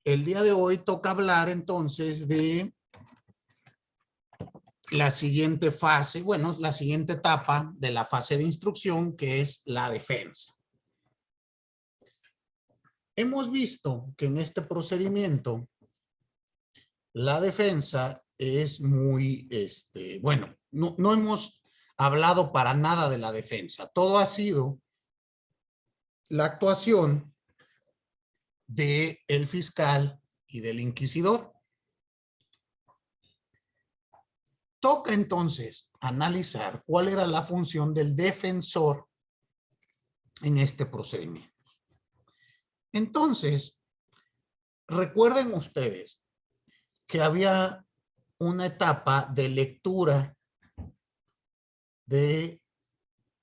el día de hoy toca hablar entonces de la siguiente fase, bueno, la siguiente etapa de la fase de instrucción, que es la defensa. Hemos visto que en este procedimiento la defensa es muy, bueno, no hemos hablado para nada de la defensa. Todo ha sido la actuación del fiscal y del inquisidor. Toca entonces analizar cuál era la función del defensor en este procedimiento. Entonces, recuerden ustedes que había una etapa de lectura de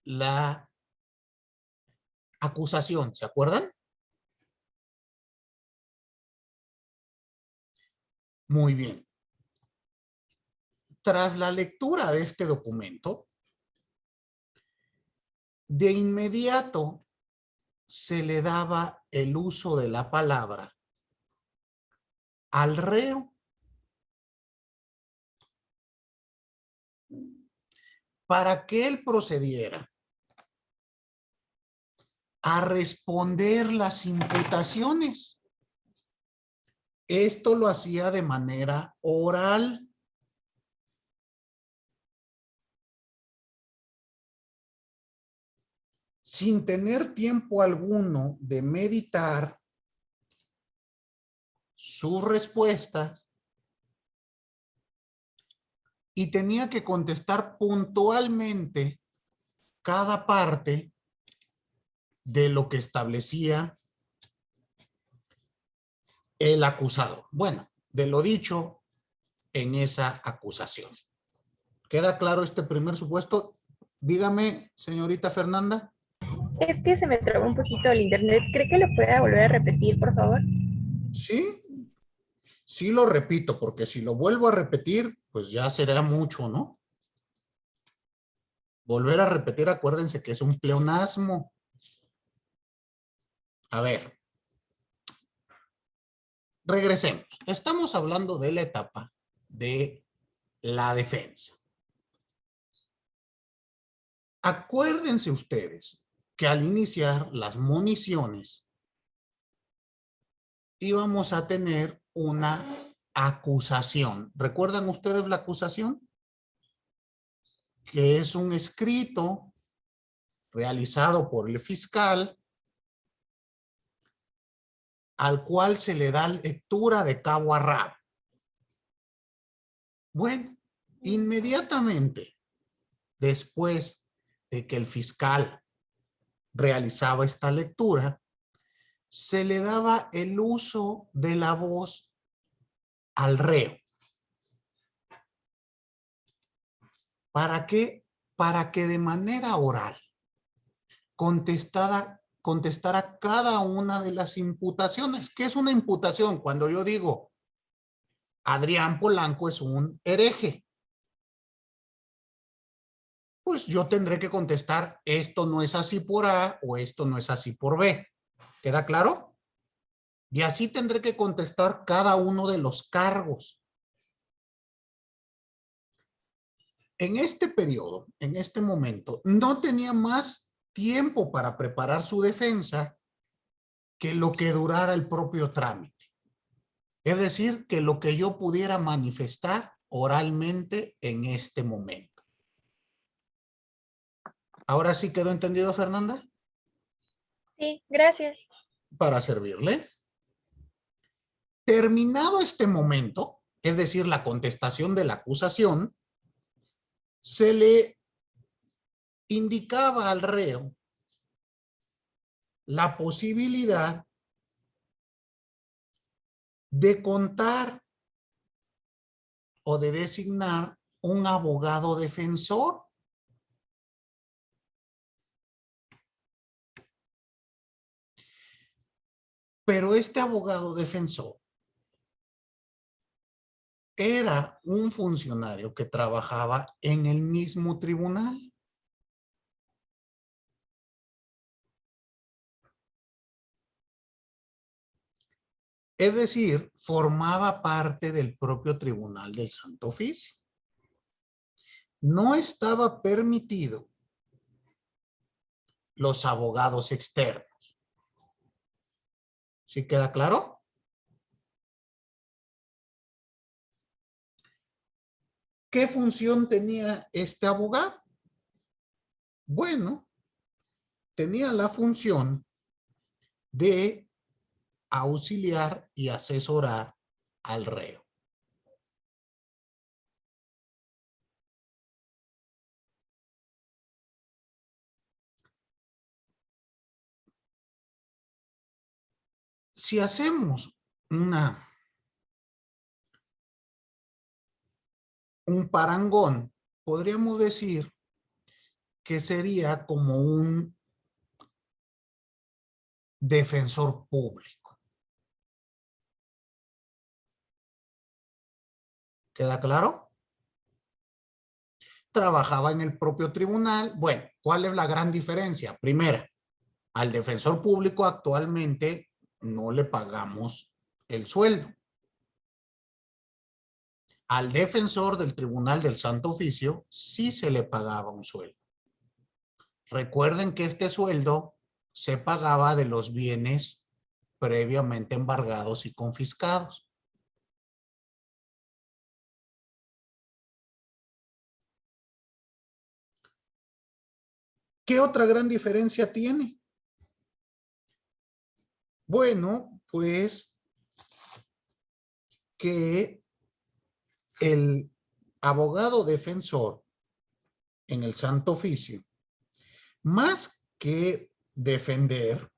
la acusación, ¿se acuerdan? Muy bien. Tras la lectura de este documento, de inmediato se le daba el uso de la palabra al reo para que él procediera a responder las imputaciones. Esto lo hacía de manera oral. Sin tener tiempo alguno de meditar sus respuestas, y tenía que contestar puntualmente cada parte de lo que establecía el acusador. Bueno, de lo dicho en esa acusación. ¿Queda claro este primer supuesto? Dígame, señorita Fernanda. Es que se me trabó un poquito el internet. ¿Cree que lo pueda volver a repetir, por favor? Sí, sí lo repito, porque si lo vuelvo a repetir, pues ya será mucho, ¿no? Volver a repetir, acuérdense que es un pleonasmo. A ver, regresemos. Estamos hablando de la etapa de la defensa. Acuérdense ustedes que al iniciar las municiones íbamos a tener una acusación. ¿Recuerdan ustedes la acusación? Que es un escrito realizado por el fiscal al cual se le da lectura de cabo a rabo. Bueno, inmediatamente después de que el fiscal realizaba esta lectura, se le daba el uso de la voz al reo. ¿Para qué? Para que de manera oral contestara cada una de las imputaciones. ¿Qué es una imputación? Cuando yo digo, Adrián Polanco es un hereje, pues yo tendré que contestar, esto no es así por A o esto no es así por B. ¿Queda claro? Y así tendré que contestar cada uno de los cargos. En este periodo, en este momento, no tenía más tiempo para preparar su defensa que lo que durara el propio trámite. Es decir, que lo que yo pudiera manifestar oralmente en este momento. ¿Ahora sí quedó entendido, Fernanda? Sí, gracias. Para servirle. Terminado este momento, es decir, la contestación de la acusación, se le indicaba al reo la posibilidad de contar o de designar un abogado defensor. Pero este abogado defensor era un funcionario que trabajaba en el mismo tribunal. Es decir, formaba parte del propio Tribunal del Santo Oficio. No estaba permitido los abogados externos. ¿Sí queda claro? ¿Qué función tenía este abogado? Bueno, tenía la función de auxiliar y asesorar al reo. Si hacemos un parangón, podríamos decir que sería como un defensor público. ¿Queda claro? Trabajaba en el propio tribunal. Bueno, ¿cuál es la gran diferencia? Primera, al defensor público actualmente no le pagamos el sueldo. Al defensor del Tribunal del Santo Oficio sí se le pagaba un sueldo. Recuerden que este sueldo se pagaba de los bienes previamente embargados y confiscados. ¿Qué otra gran diferencia tiene? Bueno, pues que el abogado defensor en el Santo Oficio, más que defender,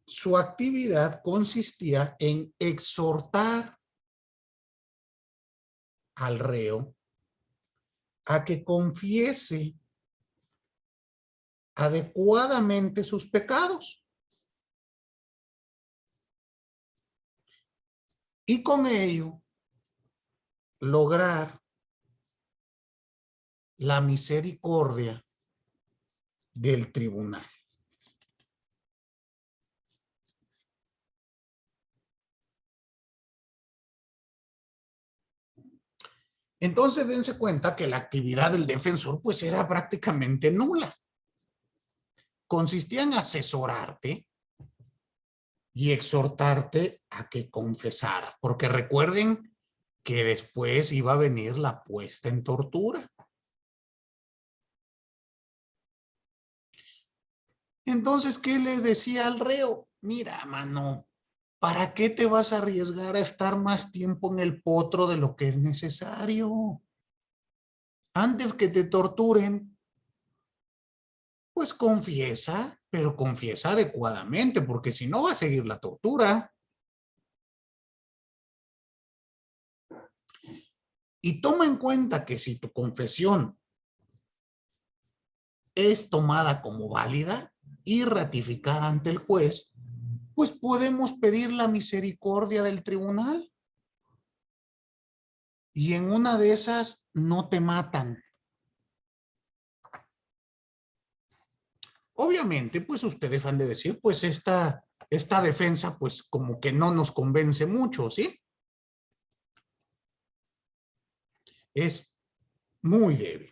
su actividad consistía en exhortar al reo a que confiese adecuadamente sus pecados y con ello lograr la misericordia del tribunal. Entonces dense cuenta que la actividad del defensor pues era prácticamente nula. Consistía en asesorarte y exhortarte a que confesaras, porque recuerden que después iba a venir la puesta en tortura. Entonces, ¿qué le decía al reo? Mira, mano, ¿para qué te vas a arriesgar a estar más tiempo en el potro de lo que es necesario? Antes que te torturen, pues confiesa, pero confiesa adecuadamente, porque si no va a seguir la tortura. Y toma en cuenta que si tu confesión es tomada como válida y ratificada ante el juez, pues podemos pedir la misericordia del tribunal. Y en una de esas no te matan. Obviamente, pues ustedes han de decir, pues esta defensa, pues como que no nos convence mucho, ¿sí? Es muy débil.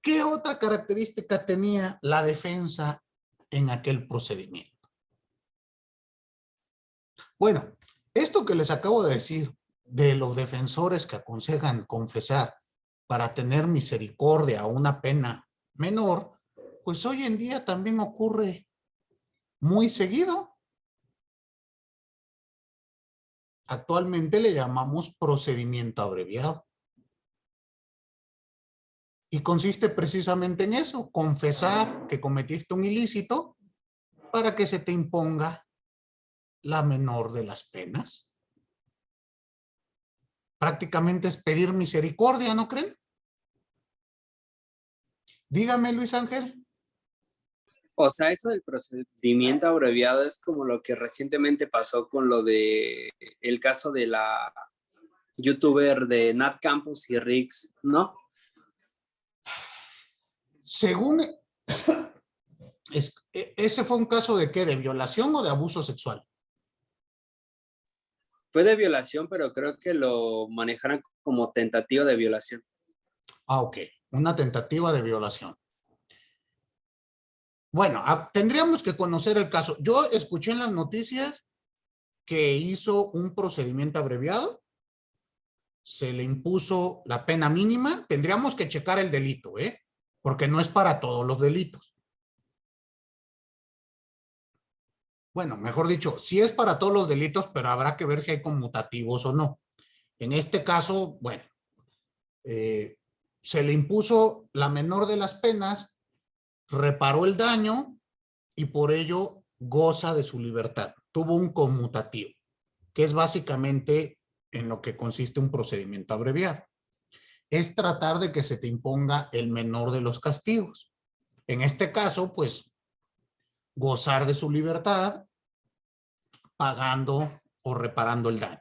¿Qué otra característica tenía la defensa en aquel procedimiento? Bueno, esto que les acabo de decir de los defensores que aconsejan confesar para tener misericordia a una pena menor, pues hoy en día también ocurre muy seguido. Actualmente le llamamos procedimiento abreviado. Y consiste precisamente en eso, confesar que cometiste un ilícito para que se te imponga la menor de las penas. Prácticamente es pedir misericordia, ¿no creen? Dígame, Luis Ángel. O sea, eso del procedimiento abreviado es como lo que recientemente pasó con lo de el caso de la youtuber de Nat Campos y Rix, ¿no? Según, ¿ese fue un caso de qué? ¿De violación o de abuso sexual? Fue de violación, pero creo que lo manejaron como tentativa de violación. Ah, ok. Una tentativa de violación. Bueno, tendríamos que conocer el caso. Yo escuché en las noticias que hizo un procedimiento abreviado, se le impuso la pena mínima. Tendríamos que checar el delito, ¿eh? Porque no es para todos los delitos. Bueno, mejor dicho, sí es para todos los delitos, pero habrá que ver si hay conmutativos o no. En este caso, bueno, se le impuso la menor de las penas, reparó el daño y por ello goza de su libertad. Tuvo un conmutativo, que es básicamente en lo que consiste un procedimiento abreviado. Es tratar de que se te imponga el menor de los castigos. En este caso, pues, gozar de su libertad pagando o reparando el daño.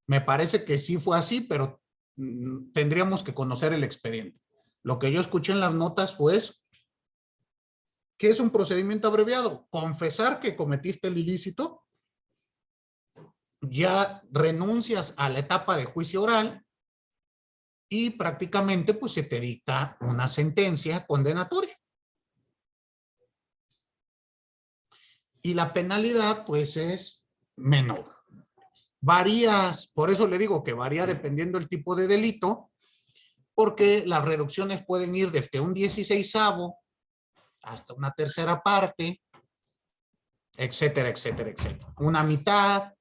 Me parece que sí fue así, pero tendríamos que conocer el expediente. Lo que yo escuché en las notas fue eso. ¿Qué es un procedimiento abreviado? Confesar que cometiste el ilícito, ya renuncias a la etapa de juicio oral y prácticamente pues se te dicta una sentencia condenatoria. Y la penalidad pues es menor. Varías, por eso le digo que varía dependiendo del tipo de delito, porque las reducciones pueden ir desde un 16avo hasta una tercera parte, etcétera, etcétera, etcétera. Una mitad.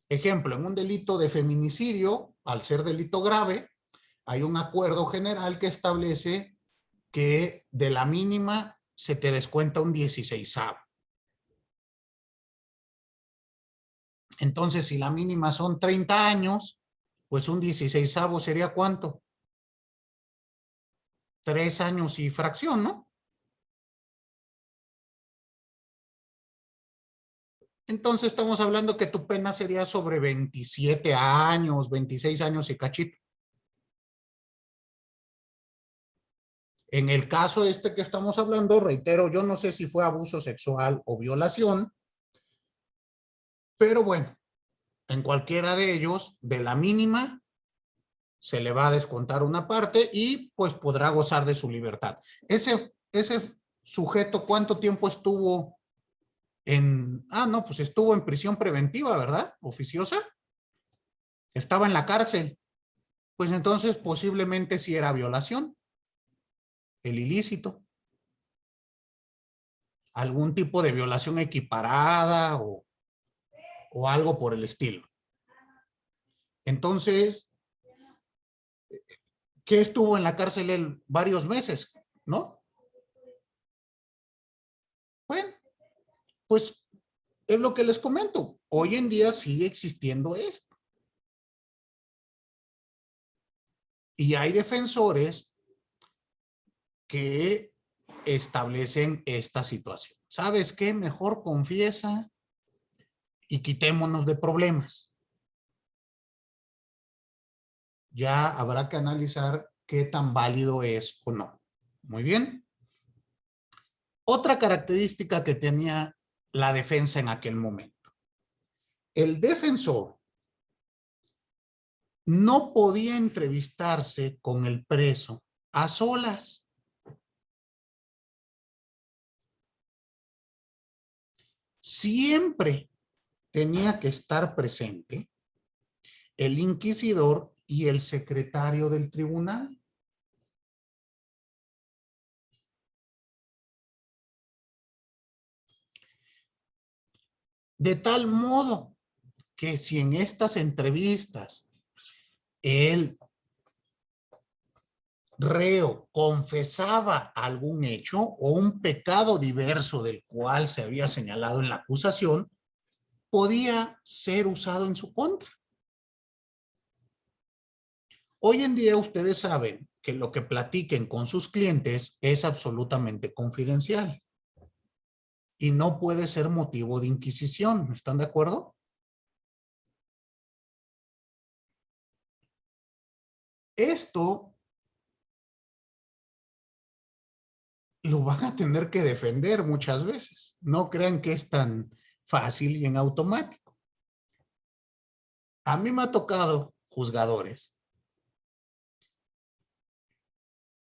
Ejemplo, en un delito de feminicidio, al ser delito grave, hay un acuerdo general que establece que de la mínima se te descuenta un 16avo. Entonces, si la mínima son 30 años, pues un 16avo sería ¿cuánto? 3 años y fracción, ¿no? Entonces estamos hablando que tu pena sería sobre 27 años, 26 años y cachito. En el caso este que estamos hablando, reitero, yo no sé si fue abuso sexual o violación, pero bueno, en cualquiera de ellos, de la mínima, se le va a descontar una parte y pues podrá gozar de su libertad. Ese sujeto, ¿cuánto tiempo estuvo en... Ah, no, pues estuvo en prisión preventiva, ¿verdad? Oficiosa. Estaba en la cárcel. Pues entonces posiblemente sí era violación, el ilícito. Algún tipo de violación equiparada o algo por el estilo. Entonces, ¿qué estuvo en la cárcel él? Varios meses, ¿no? Bueno, pues es lo que les comento. Hoy en día sigue existiendo esto. Y hay defensores que establecen esta situación. ¿Sabes qué? Mejor confiesa y quitémonos de problemas. Ya habrá que analizar qué tan válido es o no. Muy bien. Otra característica que tenía la defensa en aquel momento. El defensor no podía entrevistarse con el preso a solas. Siempre tenía que estar presente el inquisidor y el secretario del tribunal. De tal modo que si en estas entrevistas el reo confesaba algún hecho o un pecado diverso del cual se había señalado en la acusación, podía ser usado en su contra. Hoy en día ustedes saben que lo que platiquen con sus clientes es absolutamente confidencial y no puede ser motivo de inquisición. ¿Están de acuerdo? Esto lo van a tener que defender muchas veces. No crean que es tan fácil y en automático. A mí me ha tocado juzgadores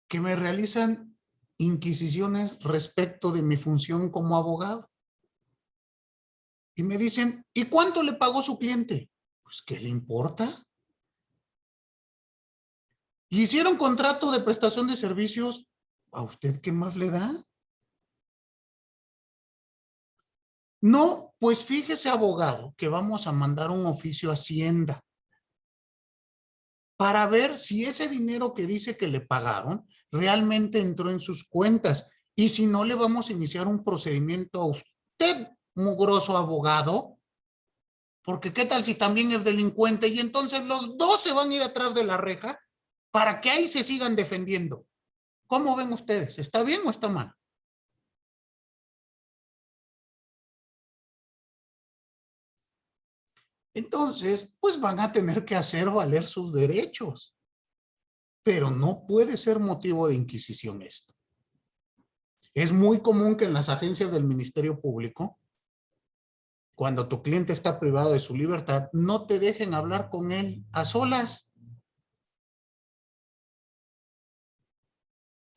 que me realizan inquisiciones respecto de mi función como abogado. Y me dicen, ¿y cuánto le pagó su cliente? Pues, ¿qué le importa? ¿Hicieron contrato de prestación de servicios? ¿A usted qué más le da? No, pues fíjese, abogado, que vamos a mandar un oficio a Hacienda para ver si ese dinero que dice que le pagaron realmente entró en sus cuentas. Y si no, le vamos a iniciar un procedimiento a usted, mugroso abogado, porque qué tal si también es delincuente y entonces los dos se van a ir atrás de la reja para que ahí se sigan defendiendo. ¿Cómo ven ustedes? ¿Está bien o está mal? Entonces, pues van a tener que hacer valer sus derechos. Pero no puede ser motivo de inquisición esto. Es muy común que en las agencias del Ministerio Público, cuando tu cliente está privado de su libertad, no te dejen hablar con él a solas.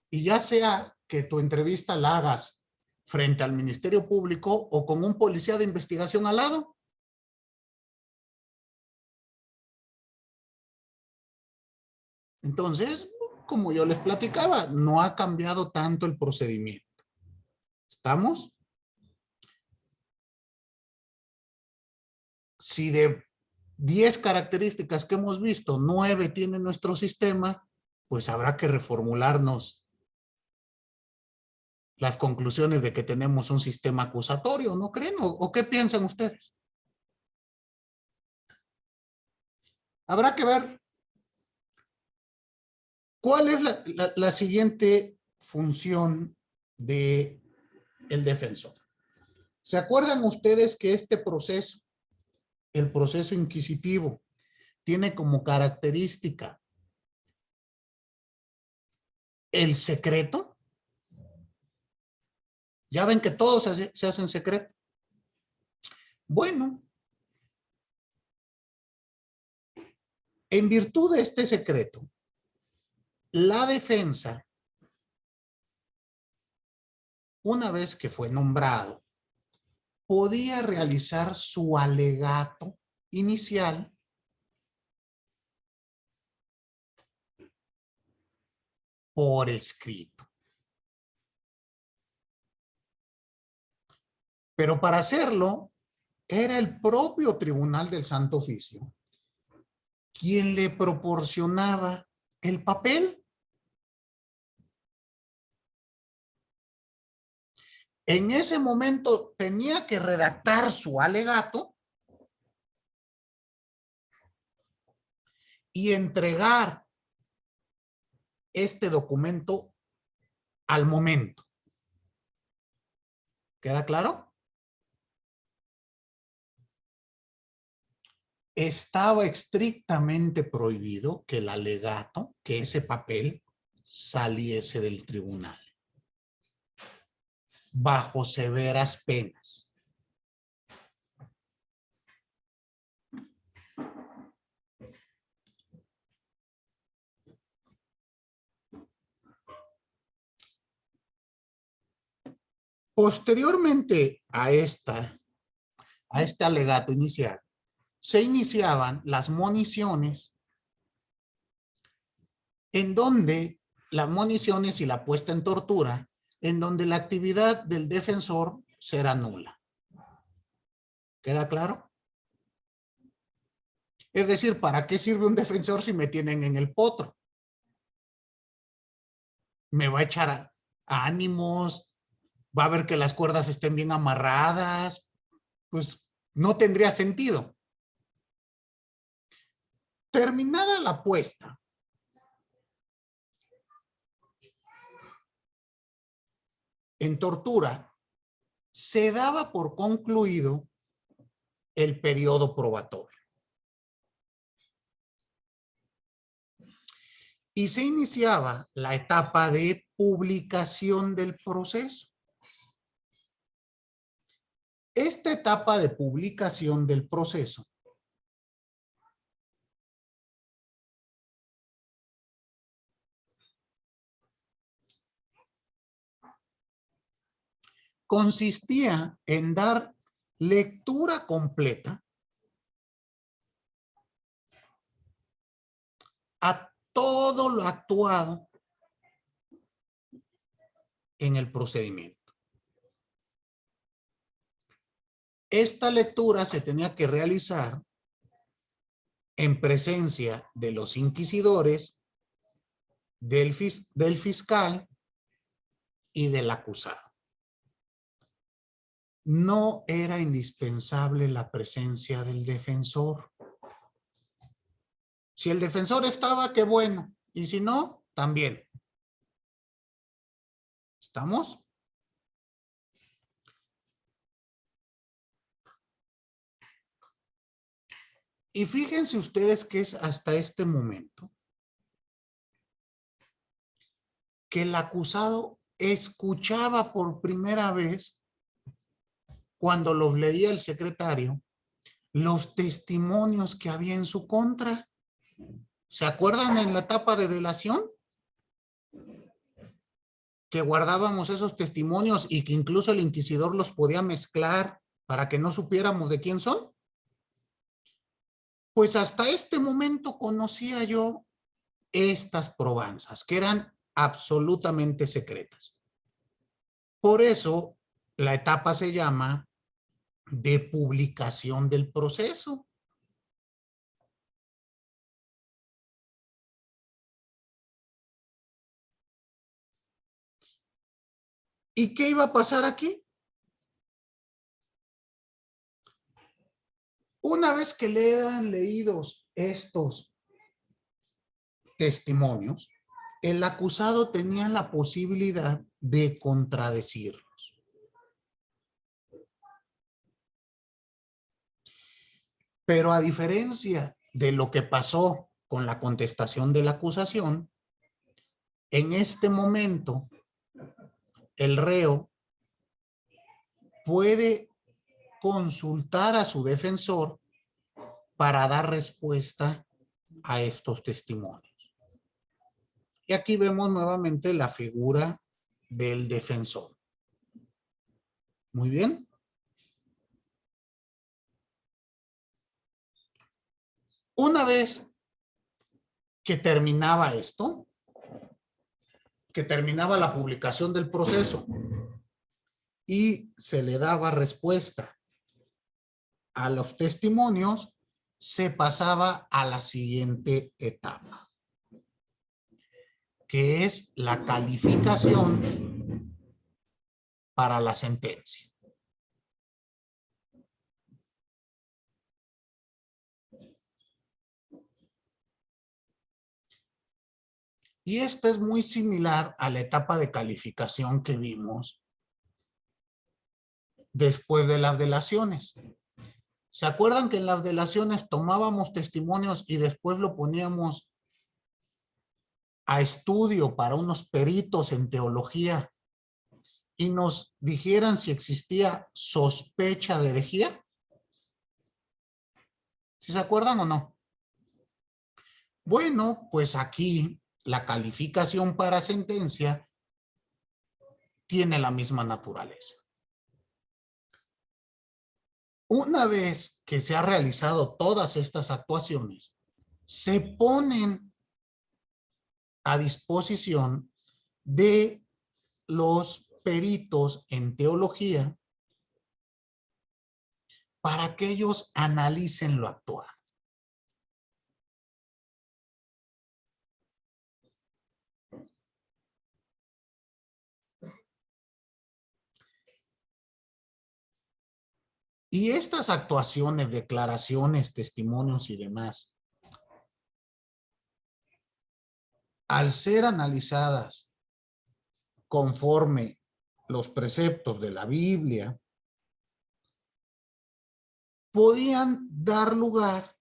Y ya sea que tu entrevista la hagas frente al Ministerio Público o con un policía de investigación al lado. Entonces, como yo les platicaba, no ha cambiado tanto el procedimiento. ¿Estamos? Si de 10 características que hemos visto, 9 tiene nuestro sistema, pues habrá que reformularnos las conclusiones de que tenemos un sistema acusatorio, ¿no creen? ¿O qué piensan ustedes? Habrá que ver cuál es la siguiente función del defensor. ¿Se acuerdan ustedes que este proceso, el proceso inquisitivo, tiene como característica el secreto? Ya ven que todos se hacen secreto. Bueno, en virtud de este secreto, la defensa, una vez que fue nombrado, podía realizar su alegato inicial por escrito. Pero para hacerlo, era el propio Tribunal del Santo Oficio quien le proporcionaba el papel. En ese momento tenía que redactar su alegato y entregar este documento al momento. ¿Queda claro? Estaba estrictamente prohibido que el alegato, que ese papel, saliese del tribunal, bajo severas penas. Posteriormente a este alegato inicial, se iniciaban las moniciones, en donde las moniciones y la puesta en tortura, en donde la actividad del defensor será nula. ¿Queda claro? Es decir, ¿para qué sirve un defensor si me tienen en el potro? Me va a echar a ánimos, va a ver que las cuerdas estén bien amarradas, pues no tendría sentido. Terminada la puesta, en tortura, se daba por concluido el periodo probatorio. Y se iniciaba la etapa de publicación del proceso. Esta etapa de publicación del proceso consistía en dar lectura completa a todo lo actuado en el procedimiento. Esta lectura se tenía que realizar en presencia de los inquisidores, del fiscal y del acusado. No era indispensable la presencia del defensor. Si el defensor estaba, qué bueno. Y si no, también. ¿Estamos? Y fíjense ustedes que es hasta este momento que el acusado escuchaba por primera vez, cuando los leía el secretario, los testimonios que había en su contra. ¿Se acuerdan en la etapa de delación? Que guardábamos esos testimonios y que incluso el inquisidor los podía mezclar para que no supiéramos de quién son. Pues hasta este momento conocía yo estas probanzas, que eran absolutamente secretas. Por eso la etapa se llama de publicación del proceso. ¿Y qué iba a pasar aquí? Una vez que lean leídos estos testimonios, el acusado tenía la posibilidad de contradecirlos. Pero a diferencia de lo que pasó con la contestación de la acusación, en este momento el reo puede consultar a su defensor para dar respuesta a estos testimonios. Y aquí vemos nuevamente la figura del defensor. Muy bien. Una vez que terminaba esto, que terminaba la publicación del proceso y se le daba respuesta a los testimonios, se pasaba a la siguiente etapa, que es la calificación para la sentencia. Y esta es muy similar a la etapa de calificación que vimos después de las delaciones. ¿Se acuerdan que en las delaciones tomábamos testimonios y después lo poníamos a estudio para unos peritos en teología y nos dijeran si existía sospecha de herejía? ¿Sí se acuerdan o no? Bueno, pues aquí la calificación para sentencia tiene la misma naturaleza. Una vez que se han realizado todas estas actuaciones, se ponen a disposición de los peritos en teología para que ellos analicen lo actuado. Y estas actuaciones, declaraciones, testimonios y demás, al ser analizadas conforme los preceptos de la Biblia, podían dar lugar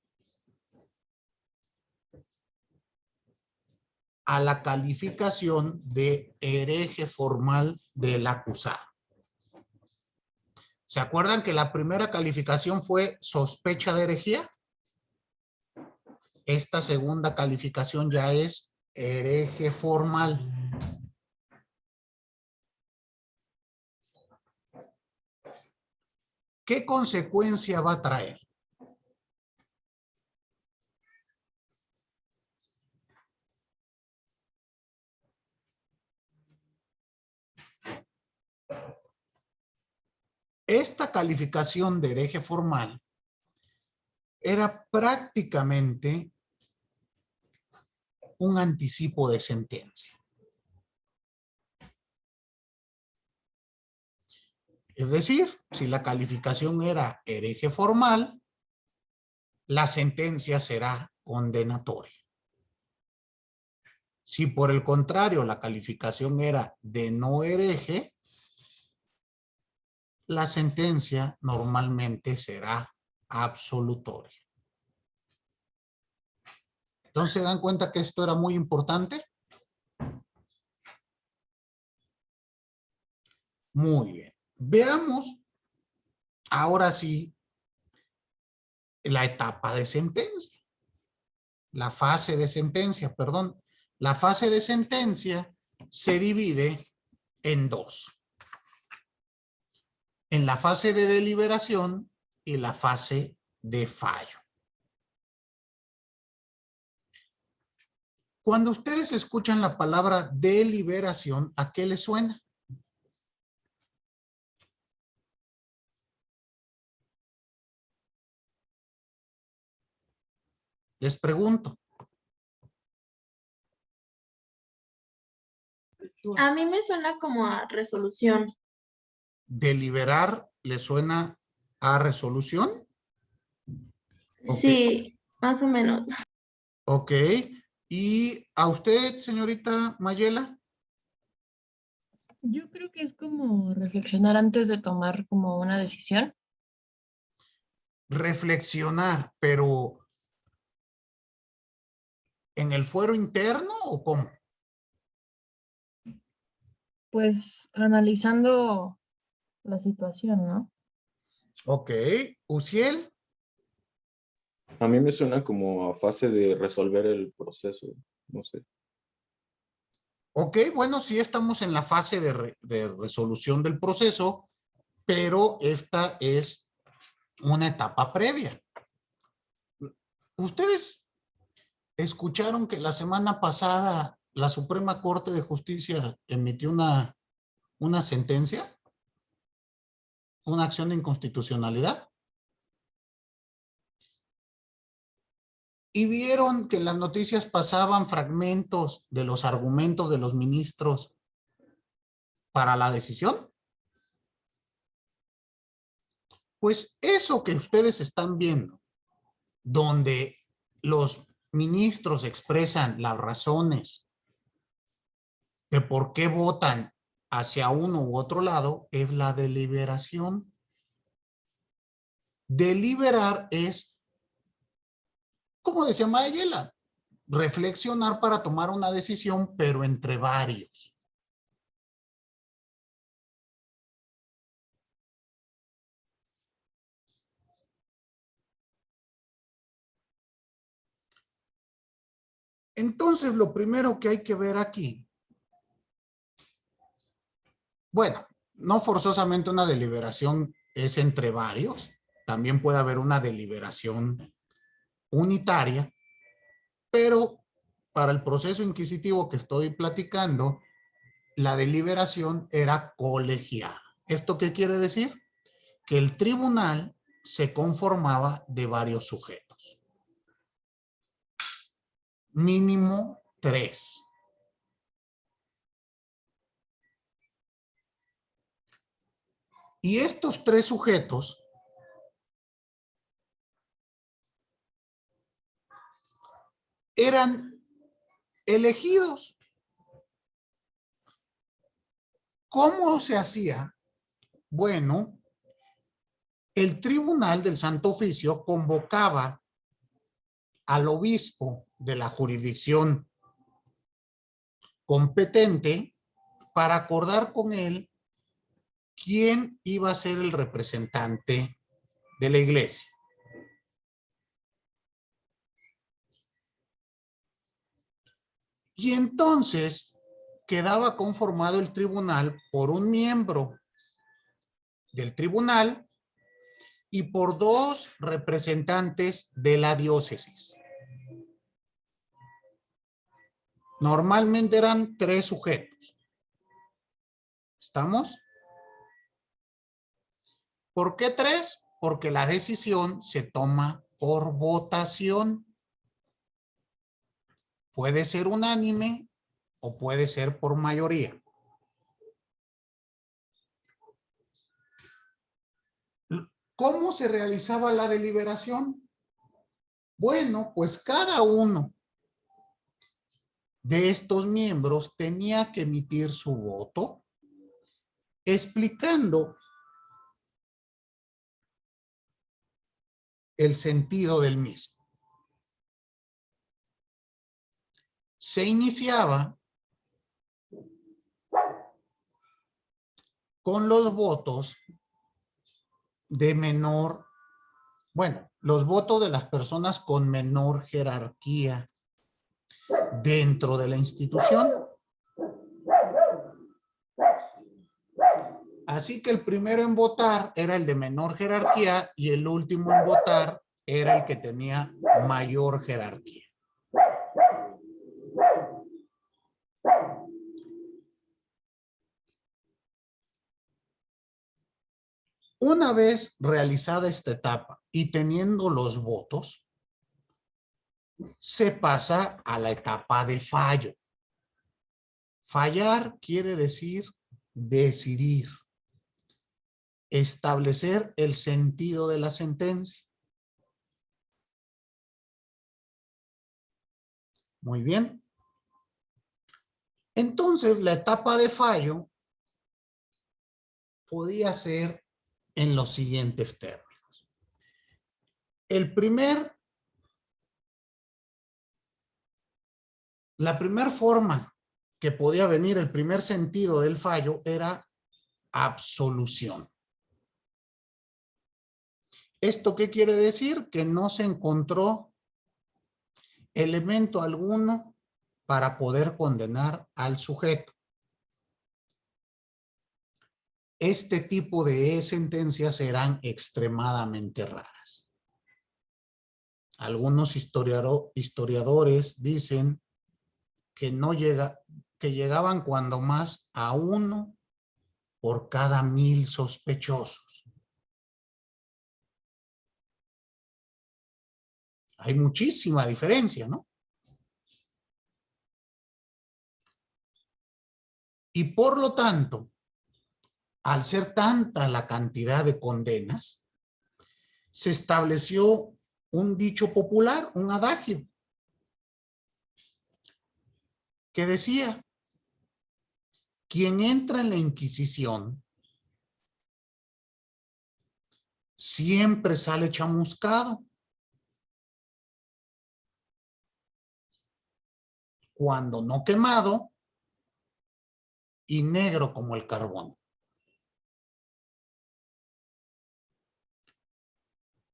a la calificación de hereje formal del acusado. ¿Se acuerdan que la primera calificación fue sospecha de herejía? Esta segunda calificación ya es hereje formal. ¿Qué consecuencia va a traer? Esta calificación de hereje formal era prácticamente un anticipo de sentencia. Es decir, si la calificación era hereje formal, la sentencia será condenatoria. Si por el contrario la calificación era de no hereje, la sentencia normalmente será absolutoria. Entonces, ¿se dan cuenta que esto era muy importante? Muy bien. Veamos ahora sí la etapa de sentencia. La fase de sentencia, perdón. La fase de sentencia se divide en dos. En la fase de deliberación y la fase de fallo. Cuando ustedes escuchan la palabra deliberación, ¿a qué les suena? Les pregunto. A mí me suena como a resolución. ¿Deliberar le suena a resolución? Ok. Sí, más o menos. Ok. ¿Y a usted, señorita Mayela? Yo creo que es como reflexionar antes de tomar como una decisión. Reflexionar, pero ¿en el fuero interno o cómo? Pues analizando la situación, ¿no? Ok. ¿Uciel? A mí me suena como a fase de resolver el proceso, no sé. Ok, bueno, sí estamos en la fase de resolución del proceso, pero esta es una etapa previa. ¿Ustedes escucharon que la semana pasada la Suprema Corte de Justicia emitió una sentencia? ¿Una acción de inconstitucionalidad? ¿Y vieron que en las noticias pasaban fragmentos de los argumentos de los ministros para la decisión? Pues eso que ustedes están viendo, donde los ministros expresan las razones de por qué votan hacia uno u otro lado, es la deliberación. Deliberar es, como decía Mayela, reflexionar para tomar una decisión, pero entre varios. Entonces, lo primero que hay que ver aquí, bueno, no forzosamente una deliberación es entre varios, también puede haber una deliberación unitaria, pero para el proceso inquisitivo que estoy platicando, la deliberación era colegiada. ¿Esto qué quiere decir? Que el tribunal se conformaba de varios sujetos. Mínimo 3. Y estos 3 sujetos eran elegidos. ¿Cómo se hacía? Bueno, el tribunal del Santo Oficio convocaba al obispo de la jurisdicción competente para acordar con él quién iba a ser el representante de la iglesia. Y entonces quedaba conformado el tribunal por un miembro del tribunal y por 2 representantes de la diócesis. Normalmente eran 3 sujetos. ¿Estamos? ¿Por qué 3? Porque la decisión se toma por votación. Puede ser unánime o puede ser por mayoría. ¿Cómo se realizaba la deliberación? Bueno, pues cada uno de estos miembros tenía que emitir su voto explicando el sentido del mismo. Se iniciaba con los votos de menor, bueno, los votos de las personas con menor jerarquía dentro de la institución. Así que el primero en votar era el de menor jerarquía y el último en votar era el que tenía mayor jerarquía. Una vez realizada esta etapa y teniendo los votos, se pasa a la etapa de fallo. Fallar quiere decir decidir, establecer el sentido de la sentencia. Muy bien. Entonces, la etapa de fallo podía ser en los siguientes términos. La primera forma que podía venir, el primer sentido del fallo era absolución. ¿Esto qué quiere decir? Que no se encontró elemento alguno para poder condenar al sujeto. Este tipo de sentencias serán extremadamente raras. Algunos historiadores dicen que llegaban cuando más a 1 por cada 1000 sospechosos. Hay muchísima diferencia, ¿no? Y por lo tanto, al ser tanta la cantidad de condenas, se estableció un dicho popular, un adagio, que decía: quien entra en la Inquisición siempre sale chamuscado. Cuando no quemado y negro como el carbón.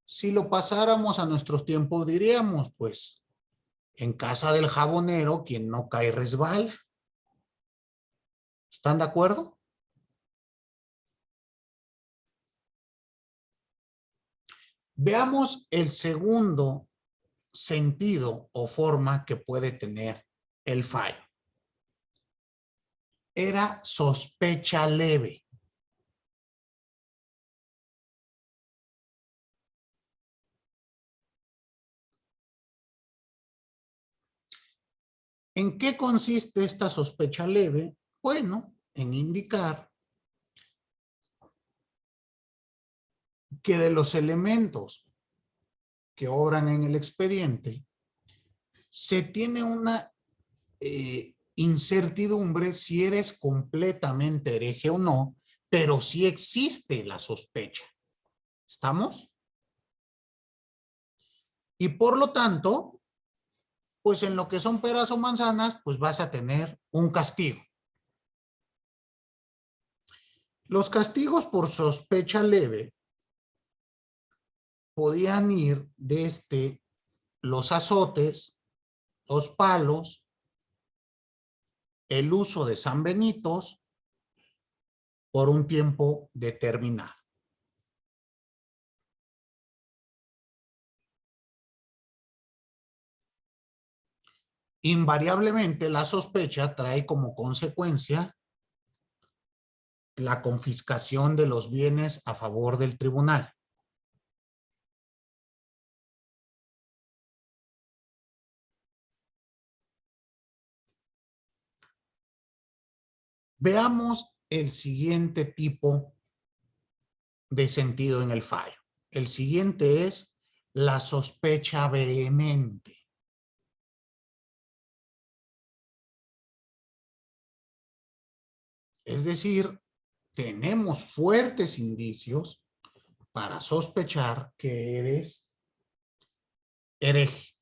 Si lo pasáramos a nuestros tiempos, diríamos, pues, en casa del jabonero, quien no cae resbala. ¿Están de acuerdo? Veamos el segundo sentido o forma que puede tener el fallo. Era sospecha leve. ¿En qué consiste esta sospecha leve? Bueno, en indicar que de los elementos que obran en el expediente, se tiene una incertidumbre si eres completamente hereje o no, pero sí existe la sospecha. ¿Estamos? Y por lo tanto, pues en lo que son peras o manzanas, pues vas a tener un castigo. Los castigos por sospecha leve podían ir desde los azotes, los palos, el uso de sanbenitos por un tiempo determinado. Invariablemente, la sospecha trae como consecuencia la confiscación de los bienes a favor del tribunal. Veamos el siguiente tipo de sentido en el fallo. El siguiente es la sospecha vehemente. Es decir, tenemos fuertes indicios para sospechar que eres hereje.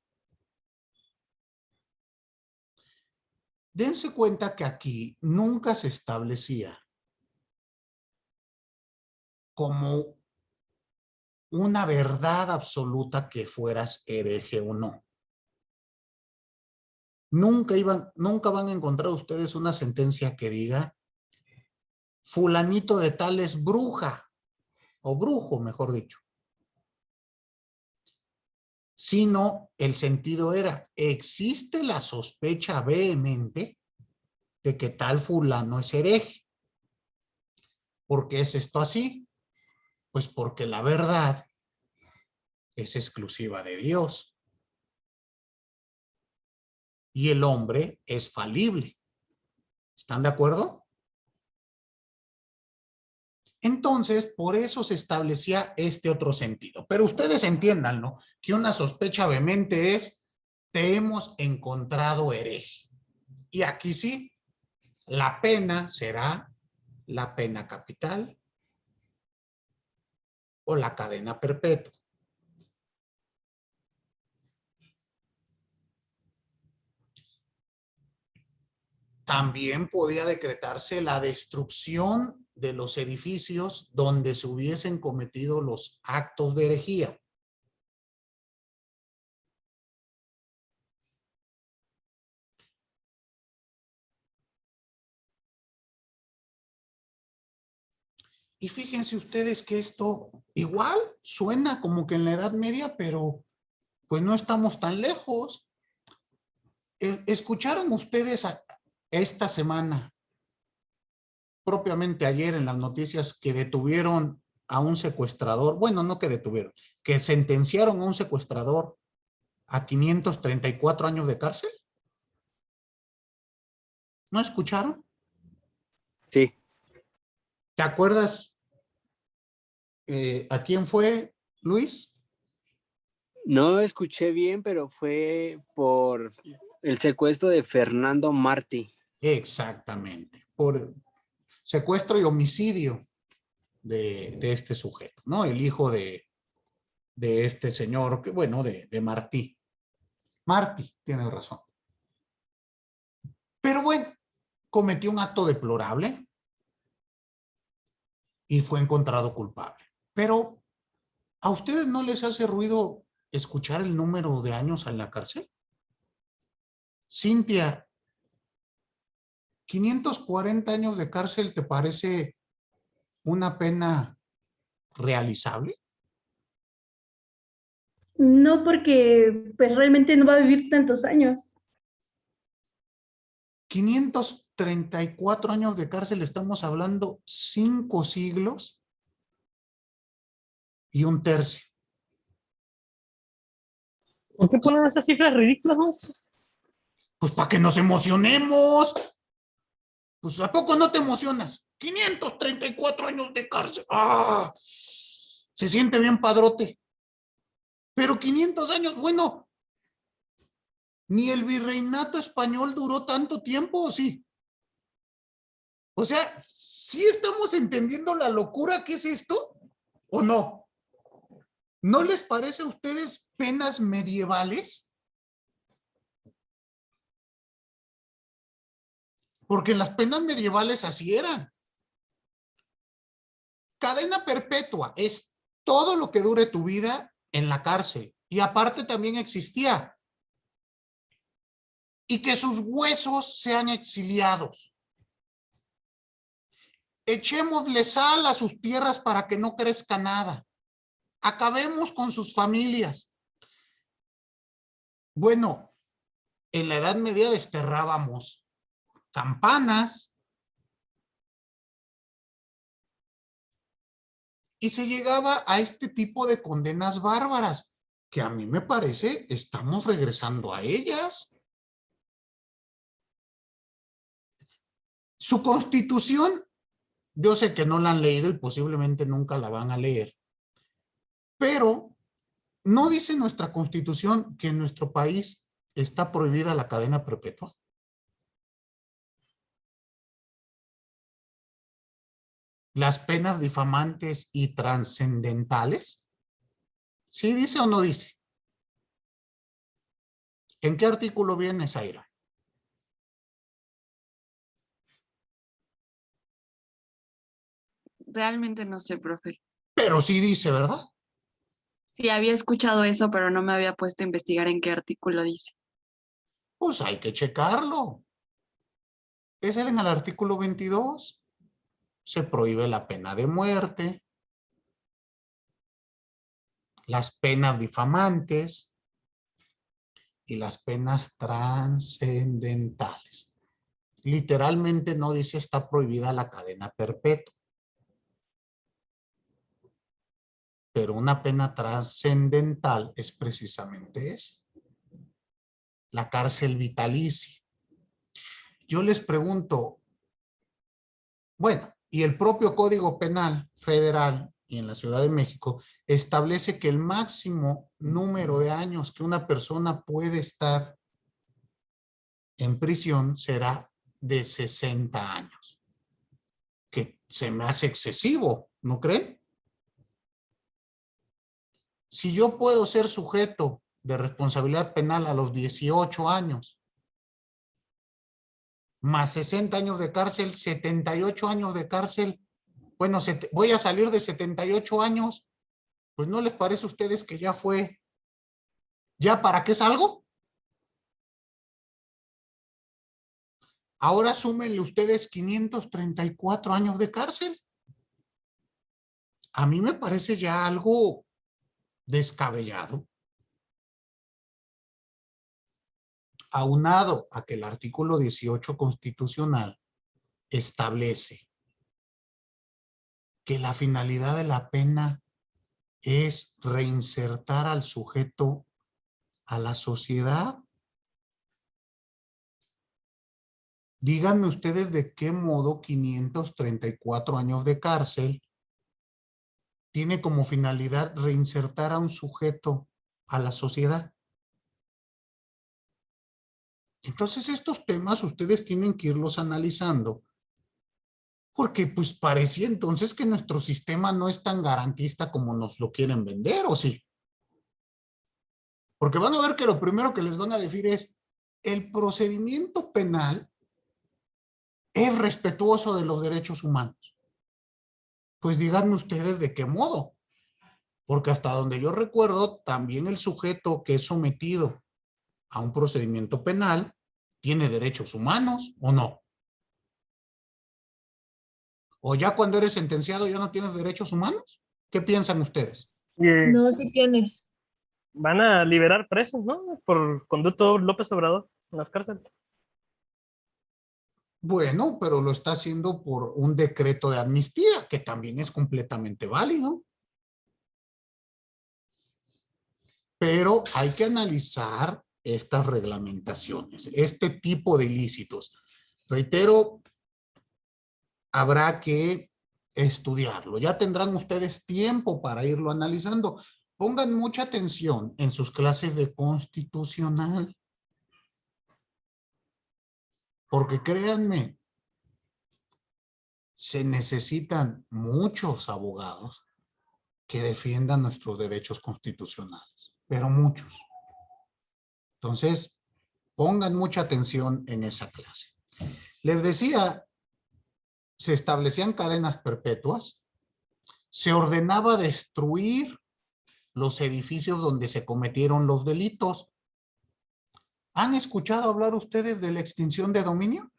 Dense cuenta que aquí nunca se establecía como una verdad absoluta que fueras hereje o no. Nunca van a encontrar ustedes una sentencia que diga fulanito de tal es bruja o brujo, mejor dicho. Sino el sentido era, existe la sospecha vehemente de que tal fulano es hereje. ¿Por qué es esto así? Pues porque la verdad es exclusiva de Dios. Y el hombre es falible. ¿Están de acuerdo? Entonces, por eso se establecía este otro sentido. Pero ustedes entiéndanlo, que una sospecha vehemente es, te hemos encontrado hereje. Y aquí sí, la pena será la pena capital o la cadena perpetua. También podía decretarse la destrucción de los edificios donde se hubiesen cometido los actos de herejía. Y fíjense ustedes que esto igual suena como que en la Edad Media, pero pues no estamos tan lejos. ¿Escucharon ustedes esta semana, propiamente ayer en las noticias, que detuvieron a un secuestrador? Bueno, no que detuvieron, que sentenciaron a un secuestrador a 534 años de cárcel. ¿No escucharon? Sí. ¿Te acuerdas a quién fue, Luis? No escuché bien, pero fue por el secuestro de Fernando Martí. Exactamente, por secuestro y homicidio de este sujeto, ¿no? El hijo de este señor, que bueno, de Martí. Martí, tiene razón. Pero bueno, cometió un acto deplorable y fue encontrado culpable. Pero, ¿a ustedes no les hace ruido escuchar el número de años en la cárcel? Cintia, 540 años de cárcel, ¿te parece una pena realizable? No, porque pues realmente no va a vivir tantos años. 534 años de cárcel, estamos hablando 5 siglos y un tercio. ¿Por qué ponen esas cifras ridículas, maestro? Pues para que nos emocionemos. Pues ¿a poco no te emocionas? 534 años de cárcel. ¡Ah! Se siente bien padrote. Pero 500 años, bueno, ni el virreinato español duró tanto tiempo, ¿o sí? O sea, ¿sí estamos entendiendo la locura que es esto? ¿O no? ¿No les parece a ustedes penas medievales? Porque las penas medievales así eran. Cadena perpetua es todo lo que dure tu vida en la cárcel. Y aparte también existía. Y que sus huesos sean exiliados. Echémosle sal a sus tierras para que no crezca nada. Acabemos con sus familias. Bueno, en la Edad Media desterrábamos campanas y se llegaba a este tipo de condenas bárbaras, que a mí me parece estamos regresando a ellas. Su constitución, yo sé que no la han leído y posiblemente nunca la van a leer, pero ¿no dice nuestra constitución que en nuestro país está prohibida la cadena perpetua? Las penas difamantes y trascendentales. ¿Sí dice o no dice? ¿En qué artículo viene, Zaira? Realmente no sé, profe. Pero sí dice, ¿verdad? Sí, había escuchado eso, pero no me había puesto a investigar en qué artículo dice. Pues hay que checarlo. Es en el artículo 22. Se prohíbe la pena de muerte, las penas difamantes y las penas trascendentales. Literalmente no dice está prohibida la cadena perpetua. Pero una pena trascendental es precisamente esa. La cárcel vitalicia. Yo les pregunto, bueno, y el propio Código Penal Federal y en la Ciudad de México establece que el máximo número de años que una persona puede estar en prisión será de 60 años. Que se me hace excesivo, ¿no creen? Si yo puedo ser sujeto de responsabilidad penal a los 18 años, más 60 años de cárcel, 78 años de cárcel, bueno, voy a salir de 78 años, pues ¿no les parece a ustedes que ya fue, ya para qué salgo? Ahora súmenle ustedes 534 años de cárcel. A mí me parece ya algo descabellado. Aunado a que el artículo 18 constitucional establece que la finalidad de la pena es reinsertar al sujeto a la sociedad. Díganme ustedes de qué modo 534 años de cárcel tiene como finalidad reinsertar a un sujeto a la sociedad. Entonces estos temas ustedes tienen que irlos analizando, porque pues parecía entonces que nuestro sistema no es tan garantista como nos lo quieren vender, ¿o sí? Porque van a ver que lo primero que les van a decir es, el procedimiento penal es respetuoso de los derechos humanos. Pues díganme ustedes de qué modo, porque hasta donde yo recuerdo, también el sujeto que es sometido a un procedimiento penal tiene derechos humanos, ¿o no? ¿O ya cuando eres sentenciado ya no tienes derechos humanos? ¿Qué piensan ustedes? No, sí tienes. Van a liberar presos, ¿no? Por conducto López Obrador en las cárceles. Bueno, pero lo está haciendo por un decreto de amnistía, que también es completamente válido. Pero hay que analizar estas reglamentaciones, este tipo de ilícitos. Reitero, habrá que estudiarlo. Ya tendrán ustedes tiempo para irlo analizando. Pongan mucha atención en sus clases de constitucional. Porque créanme, se necesitan muchos abogados que defiendan nuestros derechos constitucionales, pero muchos. Entonces, pongan mucha atención en esa clase. Les decía, se establecían cadenas perpetuas, se ordenaba destruir los edificios donde se cometieron los delitos. ¿Han escuchado hablar ustedes de la extinción de dominio?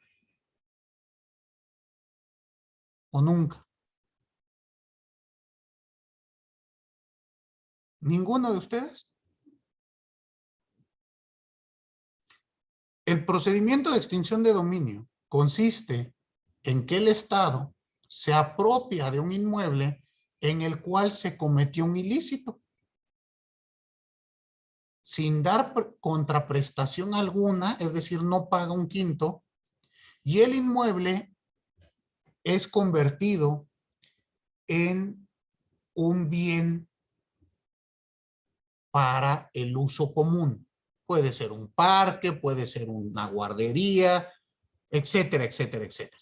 ¿O nunca? ¿Ninguno de ustedes? El procedimiento de extinción de dominio consiste en que el Estado se apropia de un inmueble en el cual se cometió un ilícito, sin dar contraprestación alguna, es decir, no paga un quinto, y el inmueble es convertido en un bien para el uso común. Puede ser un parque, puede ser una guardería, etcétera, etcétera, etcétera.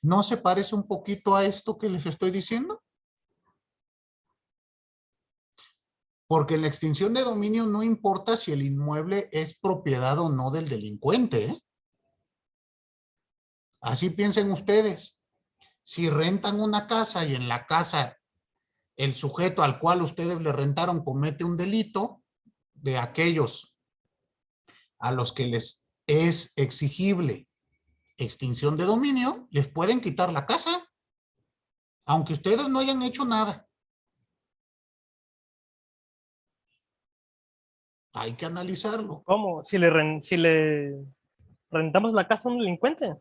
¿No se parece un poquito a esto que les estoy diciendo? Porque en la extinción de dominio no importa si el inmueble es propiedad o no del delincuente, ¿eh? Así piensen ustedes. Si rentan una casa y en la casa el sujeto al cual ustedes le rentaron comete un delito, de aquellos a los que les es exigible extinción de dominio, les pueden quitar la casa, aunque ustedes no hayan hecho nada. Hay que analizarlo. ¿Cómo? Si le rentamos la casa a un delincuente.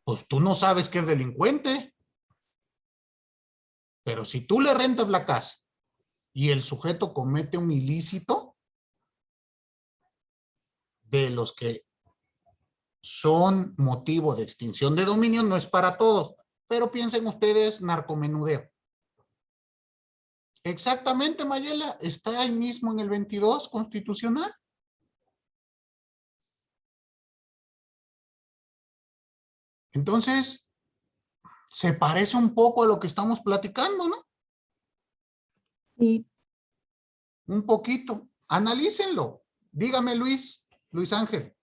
Pues tú no sabes que es delincuente. Pero si tú le rentas la casa y el sujeto comete un ilícito, de los que son motivo de extinción de dominio, no es para todos, pero piensen ustedes narcomenudeo. Exactamente, Mayela, está ahí mismo en el 22 constitucional. Entonces, se parece un poco a lo que estamos platicando, ¿no? Sí. Un poquito. Analícenlo. Dígame, Luis Ángel.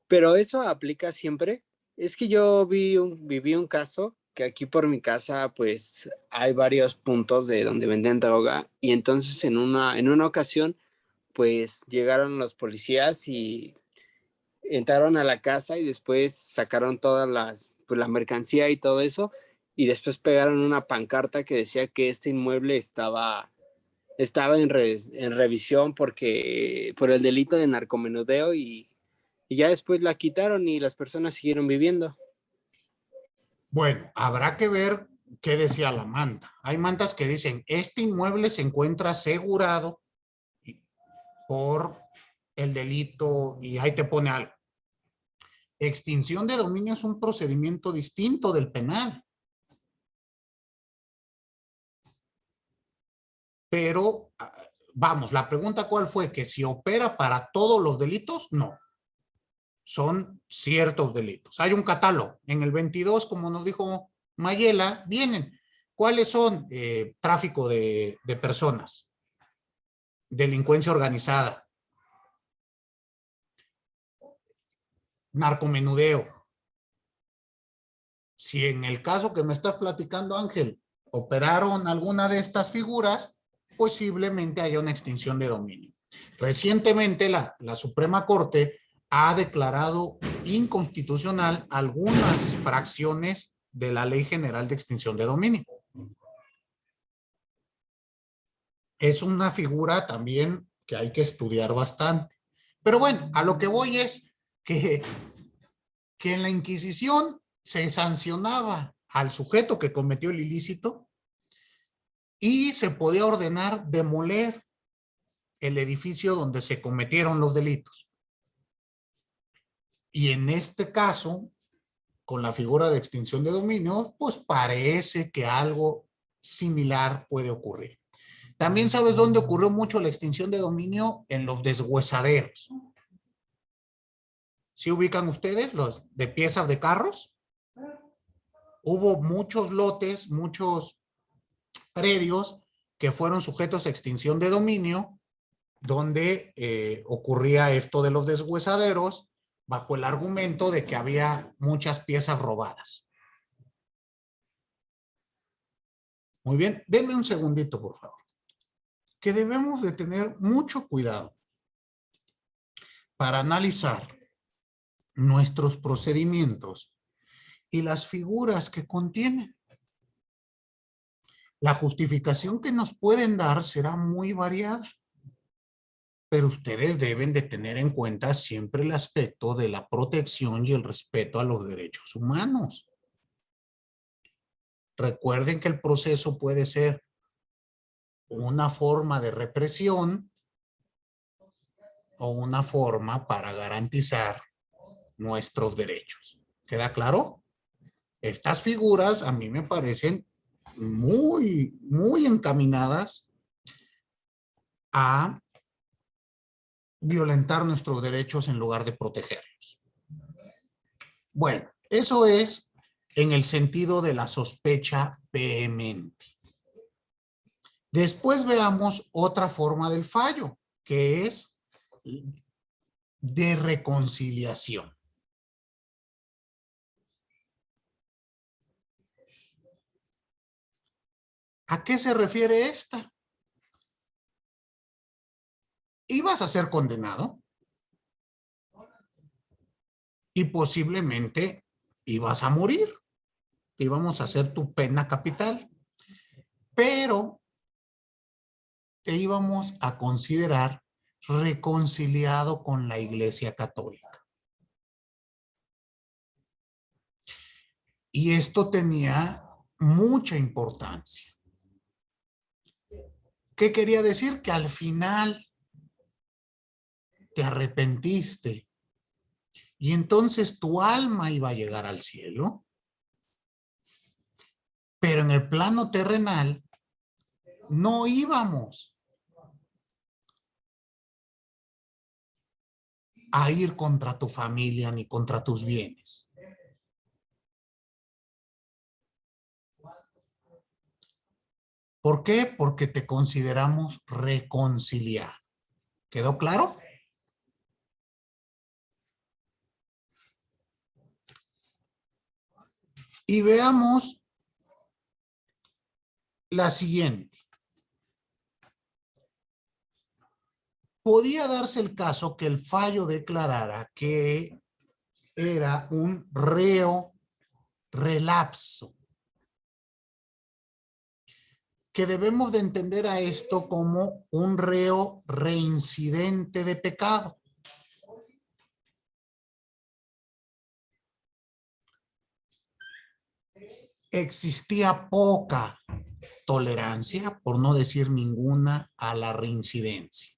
Pero eso aplica siempre. Es que yo viví un caso que aquí por mi casa pues hay varios puntos de donde venden droga y entonces en una ocasión pues llegaron los policías y entraron a la casa y después sacaron pues, la mercancía y todo eso y después pegaron una pancarta que decía que este inmueble estaba en revisión por el delito de narcomenudeo y ya después la quitaron y las personas siguieron viviendo. Bueno, habrá que ver qué decía la manta. Hay mantas que dicen, este inmueble se encuentra asegurado por el delito y ahí te pone algo. Extinción de dominio es un procedimiento distinto del penal. Pero, vamos, la pregunta ¿cuál fue? Que si opera para todos los delitos, no. Son ciertos delitos. Hay un catálogo. En el 22, como nos dijo Mayela, vienen. ¿Cuáles son? Tráfico de personas, delincuencia organizada, narcomenudeo. Si en el caso que me estás platicando, Ángel, operaron alguna de estas figuras, posiblemente haya una extinción de dominio. Recientemente la Suprema Corte ha declarado inconstitucional algunas fracciones de la Ley General de Extinción de Dominio. Es una figura también que hay que estudiar bastante. Pero bueno, a lo que voy es que en la Inquisición se sancionaba al sujeto que cometió el ilícito y se podía ordenar demoler el edificio donde se cometieron los delitos. Y en este caso, con la figura de extinción de dominio, pues parece que algo similar puede ocurrir. También sabes dónde ocurrió mucho la extinción de dominio, en los deshuesaderos. ¿Sí ubican ustedes los de piezas de carros? Hubo muchos lotes, muchos predios que fueron sujetos a extinción de dominio, donde ocurría esto de los deshuesaderos bajo el argumento de que había muchas piezas robadas. Muy bien, denme un segundito, por favor. Que debemos de tener mucho cuidado para analizar nuestros procedimientos y las figuras que contienen. La justificación que nos pueden dar será muy variada, pero ustedes deben de tener en cuenta siempre el aspecto de la protección y el respeto a los derechos humanos. Recuerden que el proceso puede ser una forma de represión o una forma para garantizar nuestros derechos. ¿Queda claro? Estas figuras a mí me parecen muy encaminadas a violentar nuestros derechos en lugar de protegerlos. Bueno, eso es en el sentido de la sospecha vehemente. Después veamos otra forma del fallo, que es de reconciliación. ¿A qué se refiere esta? Ibas a ser condenado y posiblemente ibas a morir. Íbamos a hacer tu pena capital, pero te íbamos a considerar reconciliado con la Iglesia Católica. Y esto tenía mucha importancia. ¿Qué quería decir? Que al final te arrepentiste y entonces tu alma iba a llegar al cielo. Pero en el plano terrenal no íbamos a ir contra tu familia ni contra tus bienes. ¿Por qué? Porque te consideramos reconciliado. ¿Quedó claro? Y veamos la siguiente. Podía darse el caso que el fallo declarara que era un reo relapso, que debemos de entender a esto como un reo reincidente de pecado. Existía poca tolerancia, por no decir ninguna, a la reincidencia.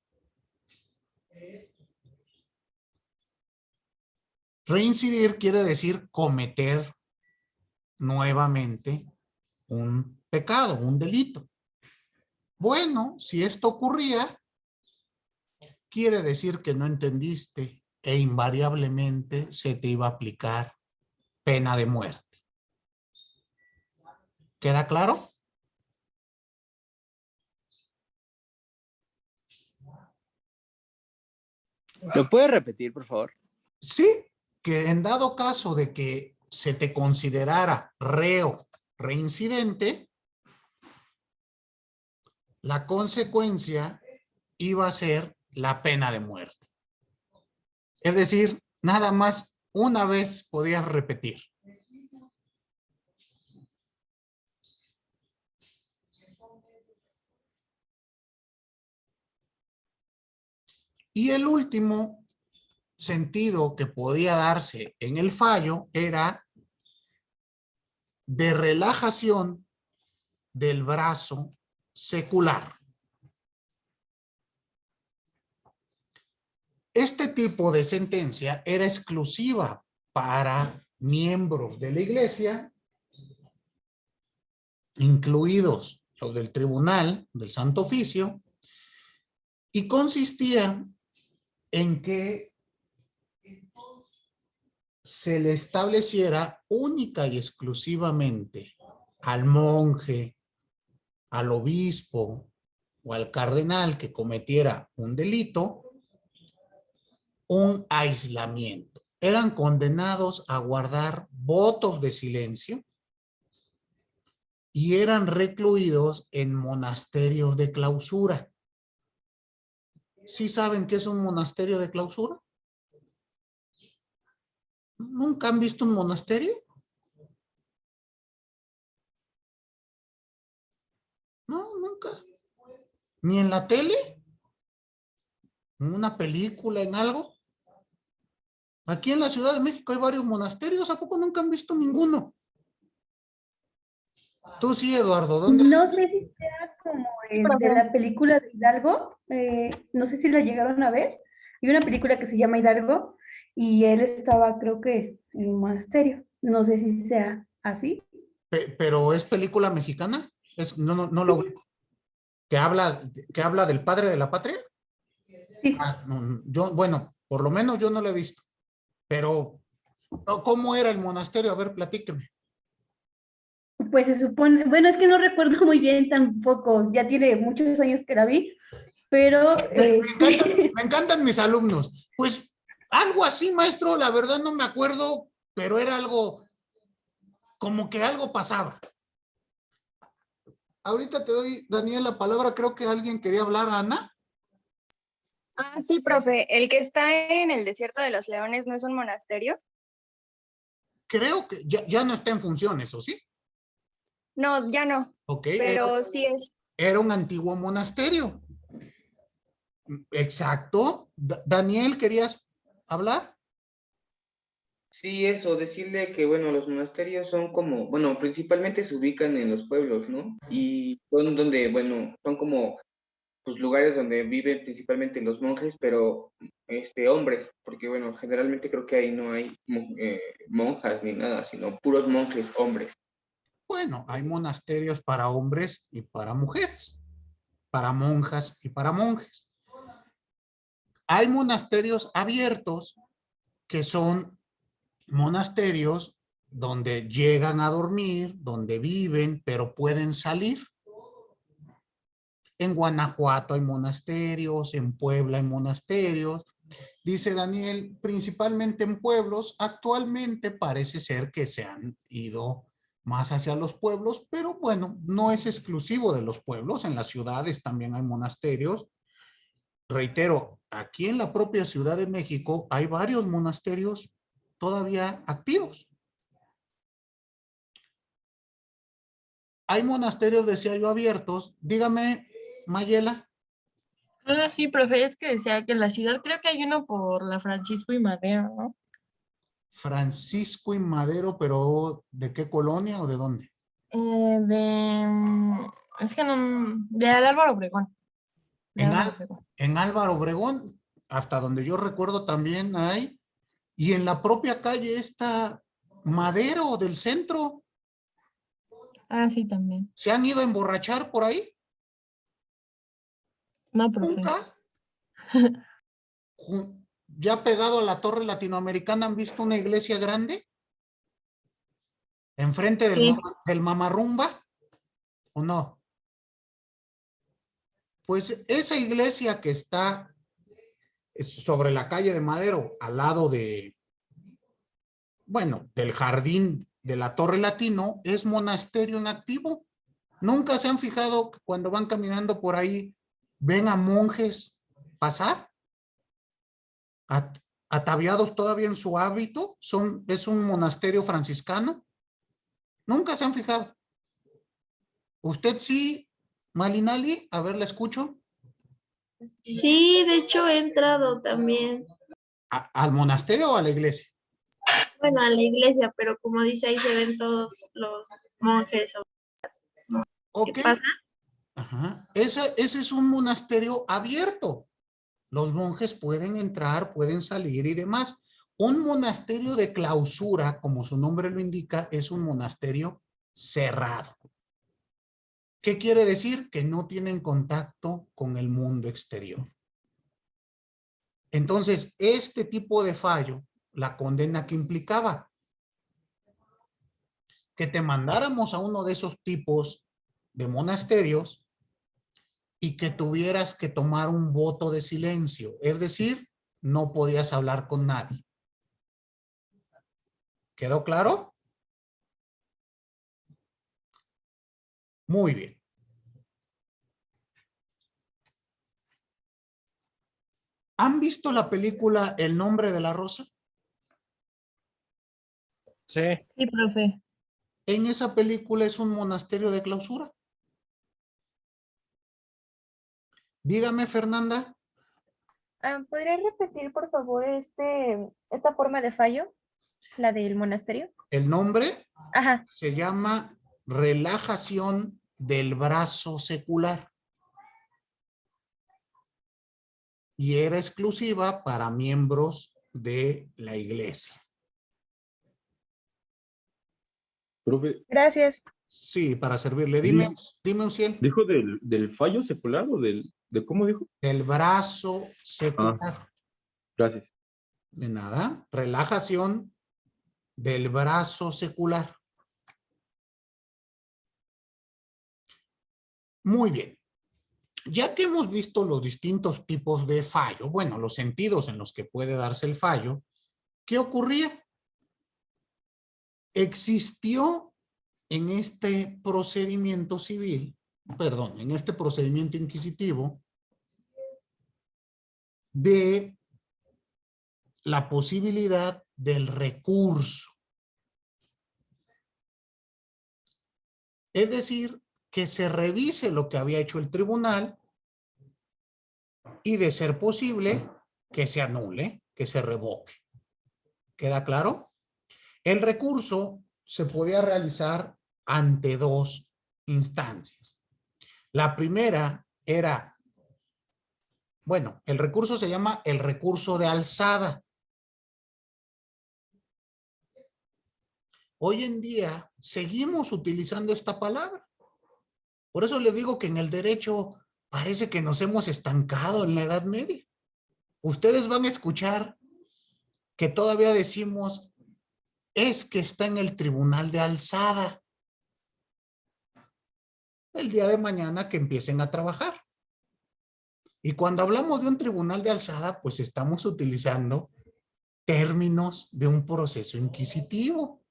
Reincidir quiere decir cometer nuevamente un pecado, un delito. Bueno, si esto ocurría, quiere decir que no entendiste e invariablemente se te iba a aplicar pena de muerte. ¿Queda claro? ¿Lo puedes repetir, por favor? Sí, que en dado caso de que se te considerara reo reincidente, la consecuencia iba a ser la pena de muerte. Es decir, nada más una vez podías repetir. Y el último sentido que podía darse en el fallo era de relajación del brazo secular. Este tipo de sentencia era exclusiva para miembros de la Iglesia, incluidos los del Tribunal del Santo Oficio, y consistía en que se le estableciera única y exclusivamente al monje, al obispo o al cardenal que cometiera un delito, un aislamiento. eran condenados a guardar votos de silencio y eran recluidos en monasterios de clausura. ¿Sí saben qué es un monasterio de clausura? ¿Nunca han visto un monasterio? No, nunca. ¿Ni en la tele? ¿En una película, en algo? Aquí en la Ciudad de México hay varios monasterios. ¿A poco nunca han visto ninguno? Tú sí, Eduardo. ¿Dónde? No sé si sea como Sí, el de profe. la película de Hidalgo, no sé si la llegaron a ver. Hay una película que se llama Hidalgo y él estaba, creo que, en un monasterio. No sé si sea así. Pero es película mexicana. No lo ubico. ¿Que habla del padre de la patria? Sí, Yo, bueno, por lo menos yo no lo he visto. Pero, ¿cómo era el monasterio? A ver, platíqueme. pues se supone, bueno, es que no recuerdo muy bien tampoco, ya tiene muchos años que la vi, pero sí. Me encantan mis alumnos. Pues algo así, maestro, la verdad no me acuerdo, pero era algo, como que algo pasaba. Ahorita te doy, Daniel, la palabra. Creo que alguien quería hablar, Ana. Ah, sí, profe. El que está en el desierto de los leones no es un monasterio. Creo que ya no está en funciones, ¿o sí? No, ya no, Ok, pero sí es. era un antiguo monasterio. Exacto. Daniel, ¿querías hablar? Sí, eso, decirle que, bueno, los monasterios son como, bueno, principalmente se ubican en los pueblos, ¿no? Y son donde, bueno, son como, pues, lugares donde viven principalmente los monjes, pero, hombres, porque, bueno, generalmente creo que ahí no hay monjas ni nada, sino puros monjes hombres. Bueno, hay monasterios para hombres y para mujeres, para monjas y para monjes. Hay monasterios abiertos que son monasterios donde llegan a dormir, donde viven, pero pueden salir. En Guanajuato hay monasterios, en Puebla hay monasterios. Dice Daniel, principalmente en pueblos. Actualmente parece ser que se han ido más hacia los pueblos, pero bueno, no es exclusivo de los pueblos. En las ciudades también hay monasterios. Reitero, aquí en la propia Ciudad de México hay varios monasterios todavía activos. Hay monasterios, decía yo, abiertos. Dígame, Mayela. Ah, sí, profe, es que decía que en la ciudad creo que hay uno por la Francisco y Madero, ¿no? Francisco y Madero, pero ¿de qué colonia o de dónde? Es que no, de Álvaro Obregón. De En, Álvaro Obregón. en Álvaro Obregón, hasta donde yo recuerdo también hay, y en la propia calle está Madero del centro. Ah, sí, también. ¿Se han ido a emborrachar por ahí? No, profe. Nunca. Ya pegado a la Torre Latinoamericana, ¿han visto una iglesia grande? ¿Enfrente Sí. del Mamarrumba? ¿O no? Pues esa iglesia que está sobre la calle de Madero, al lado de, bueno, del jardín de la Torre Latino, es monasterio en activo. ¿Nunca se han fijado que cuando van caminando por ahí ven a monjes pasar? Ataviados todavía en su hábito. Es un monasterio franciscano. ¿Nunca se han fijado? ¿Usted sí, Malinali? A ver, la escucho. Sí, de hecho he entrado también, ¿Al monasterio o a la iglesia? bueno, a la iglesia, pero como dice ahí se ven todos los monjes o Ok. qué pasa. Ajá. Ese es un monasterio abierto. Los monjes pueden entrar, pueden salir y demás. Un monasterio de clausura, como su nombre lo indica, es un monasterio cerrado. ¿Qué quiere decir? Que no tienen contacto con el mundo exterior. Entonces, este tipo de fallo, la condena que implicaba, que te mandáramos a uno de esos tipos de monasterios y que tuvieras que tomar un voto de silencio, es decir, no podías hablar con nadie. ¿Quedó claro? Muy bien. ¿Han visto la película El nombre de la rosa? Sí. Sí, profe. En esa película es un monasterio de clausura. Dígame, Fernanda. ¿Podrías repetir, por favor, esta forma de fallo? La del monasterio. El nombre Ajá. se llama relajación del brazo secular. Y era exclusiva para miembros de la iglesia. Profe, Gracias. Sí, para servirle. Dime, Uciel. ¿dijo del fallo secular o de cómo dijo? El brazo secular. Gracias. De nada. Relajación del brazo secular. Muy bien. Ya que hemos visto los distintos tipos de fallo, bueno, los sentidos en los que puede darse el fallo, ¿qué ocurría? Existió en este procedimiento civil, perdón, en este procedimiento inquisitivo, de la posibilidad del recurso. Es decir, que se revise lo que había hecho el tribunal y, de ser posible, que se anule, que se revoque. ¿Queda claro? El recurso se podía realizar ante dos instancias. La primera era, bueno, el recurso se llama el recurso de alzada. Hoy en día seguimos utilizando esta palabra. Por eso les digo que en el derecho parece que nos hemos estancado en la Edad Media. Ustedes van a escuchar que todavía decimos, es que está en el tribunal de alzada. El día de mañana que empiecen a trabajar. Y cuando hablamos de un tribunal de alzada, pues estamos utilizando términos de un proceso inquisitivo.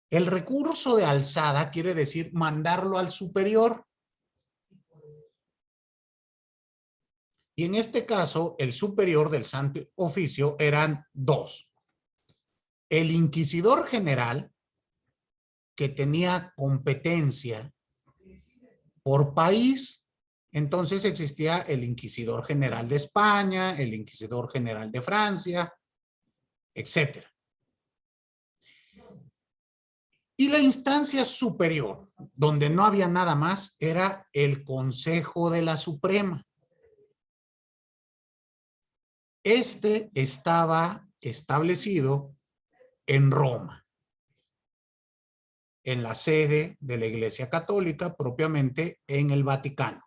El recurso de alzada quiere decir mandarlo al superior. Y en este caso, el superior del santo oficio eran dos. El inquisidor general, que tenía competencia por país. Entonces existía el inquisidor general de España, el inquisidor general de Francia, etcétera. Y la instancia superior, donde no había nada más, era el Consejo de la Suprema. Este estaba establecido en Roma, en la sede de la Iglesia Católica, propiamente en el Vaticano.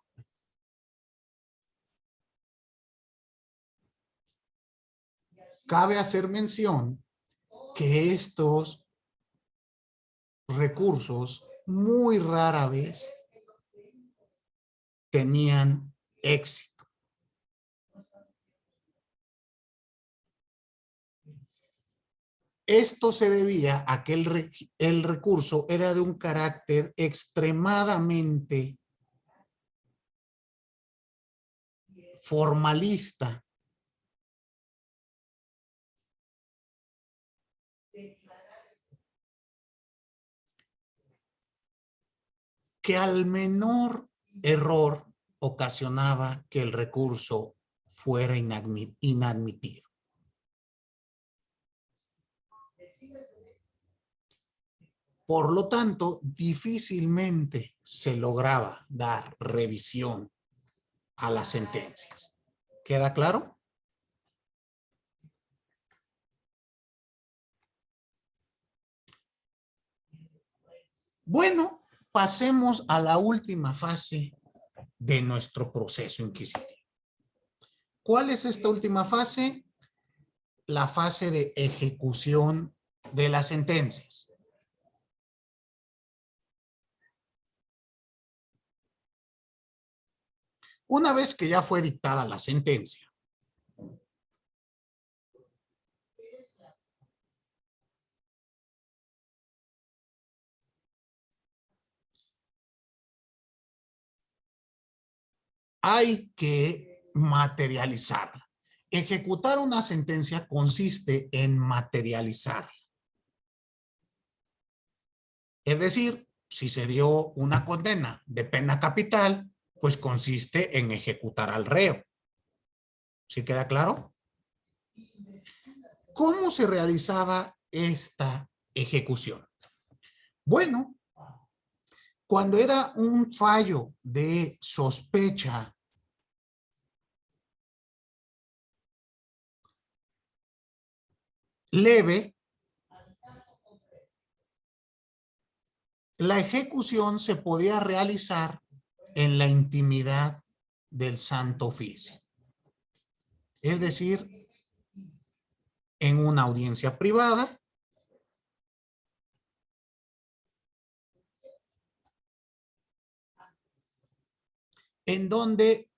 Cabe hacer mención que estos recursos muy rara vez tenían éxito. Esto se debía a que el recurso era de un carácter extremadamente formalista. Que al menor error ocasionaba que el recurso fuera inadmitido. Por lo tanto, difícilmente se lograba dar revisión a las sentencias. ¿Queda claro? Bueno, pasemos a la última fase de nuestro proceso inquisitivo. ¿Cuál es esta última fase? La fase de ejecución de las sentencias. Una vez que ya fue dictada la sentencia, hay que materializarla. Ejecutar una sentencia consiste en materializarla. Es decir, si se dio una condena de pena capital, pues consiste en ejecutar al reo. ¿Sí queda claro? ¿Cómo se realizaba esta ejecución? Bueno, cuando era un fallo de sospecha leve, la ejecución se podía realizar en la intimidad del Santo Oficio. Es decir, en una audiencia privada, en donde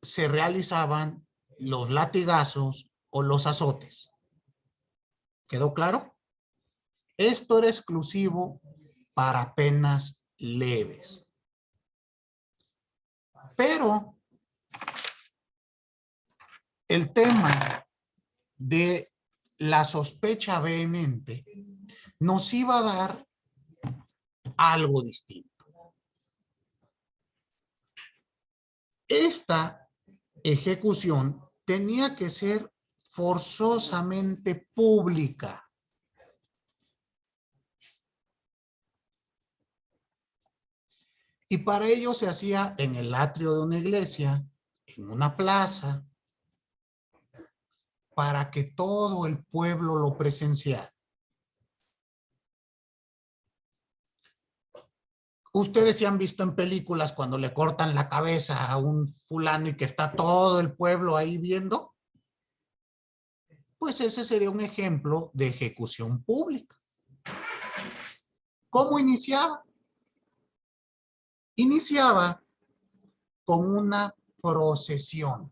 se realizaban los latigazos o los azotes. ¿Quedó claro? Esto era exclusivo para penas leves. Pero el tema de la sospecha vehemente nos iba a dar algo distinto. Esta ejecución tenía que ser forzosamente pública. Y para ello se hacía en el atrio de una iglesia, en una plaza, para que todo el pueblo lo presenciara. Ustedes se han visto en películas cuando le cortan la cabeza a un fulano y que está todo el pueblo ahí viendo. Pues ese sería un ejemplo de ejecución pública. ¿Cómo iniciaba? Iniciaba con una procesión.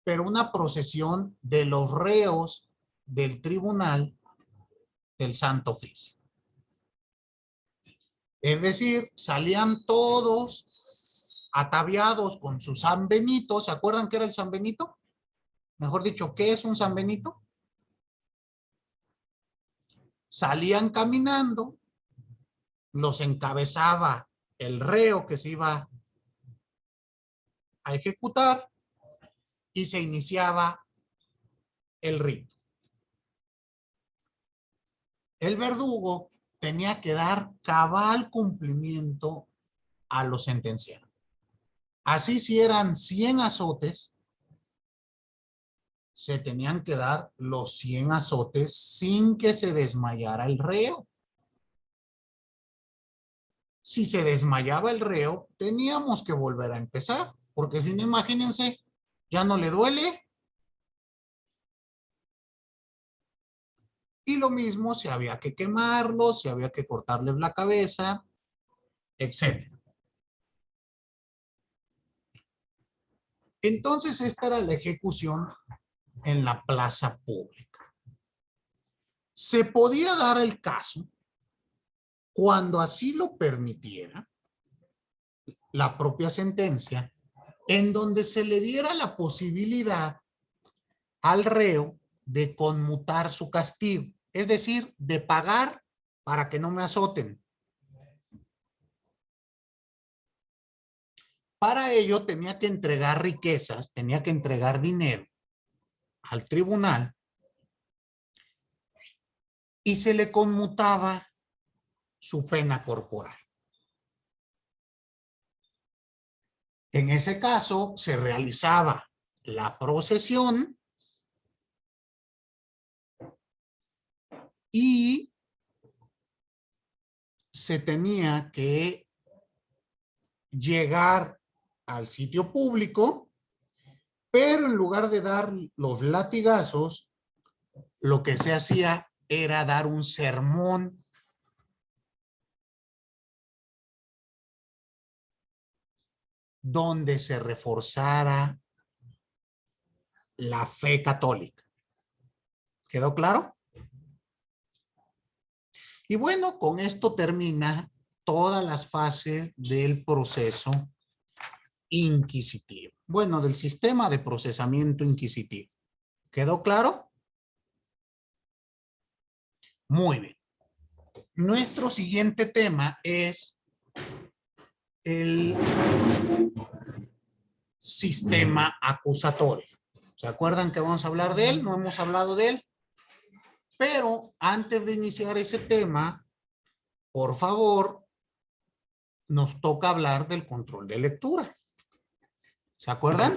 Pero una procesión de los reos del tribunal del Santo Oficio. Es decir, salían todos ataviados con su San Benito. ¿Se acuerdan qué era el San Benito? Mejor dicho, ¿qué es un San Benito? Salían caminando, los encabezaba el reo que se iba a ejecutar y se iniciaba el rito. El verdugo tenía que dar cabal cumplimiento a los sentenciados. Así, si eran 100 azotes, se tenían que dar los 100 azotes sin que se desmayara el reo. Si se desmayaba el reo, teníamos que volver a empezar, porque si no, imagínense, ya no le duele. Y lo mismo, si había que quemarlo, si había que cortarles la cabeza, etc. Entonces, esta era la ejecución en la plaza pública. Se podía dar el caso, cuando así lo permitiera la propia sentencia, en donde se le diera la posibilidad al reo de conmutar su castigo, es decir, de pagar para que no me azoten. Para ello tenía que entregar riquezas, tenía que entregar dinero al tribunal y se le conmutaba su pena corporal. En ese caso se realizaba la procesión y se tenía que llegar al sitio público, pero en lugar de dar los latigazos, lo que se hacía era dar un sermón donde se reforzara la fe católica. ¿Quedó claro? Y bueno, con esto termina todas las fases del proceso inquisitivo. Bueno, del sistema de procesamiento inquisitivo. ¿Quedó claro? Muy bien. Nuestro siguiente tema es el sistema acusatorio. ¿Se acuerdan que vamos a hablar de él? No hemos hablado de él. Pero antes de iniciar ese tema, por favor, nos toca hablar del control de lectura. ¿Se acuerdan?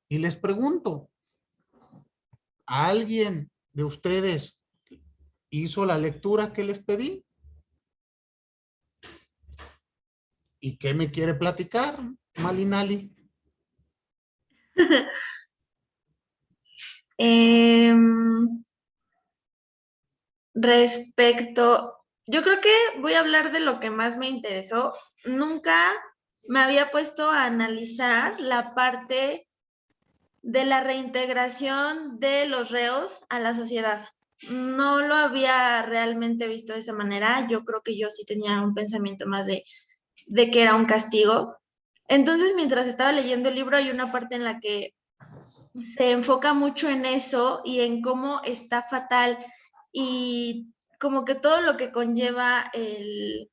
Y les pregunto, ¿alguien de ustedes hizo la lectura que les pedí? ¿Y qué me quiere platicar, Malinali? Respecto, yo creo que voy a hablar de lo que más me interesó. Nunca me había puesto a analizar la parte de la reintegración de los reos a la sociedad. No lo había realmente visto de esa manera. Yo creo que yo sí tenía un pensamiento más de que era un castigo. Entonces, mientras estaba leyendo el libro, hay una parte en la que se enfoca mucho en eso y en cómo está fatal y como que todo lo que conlleva el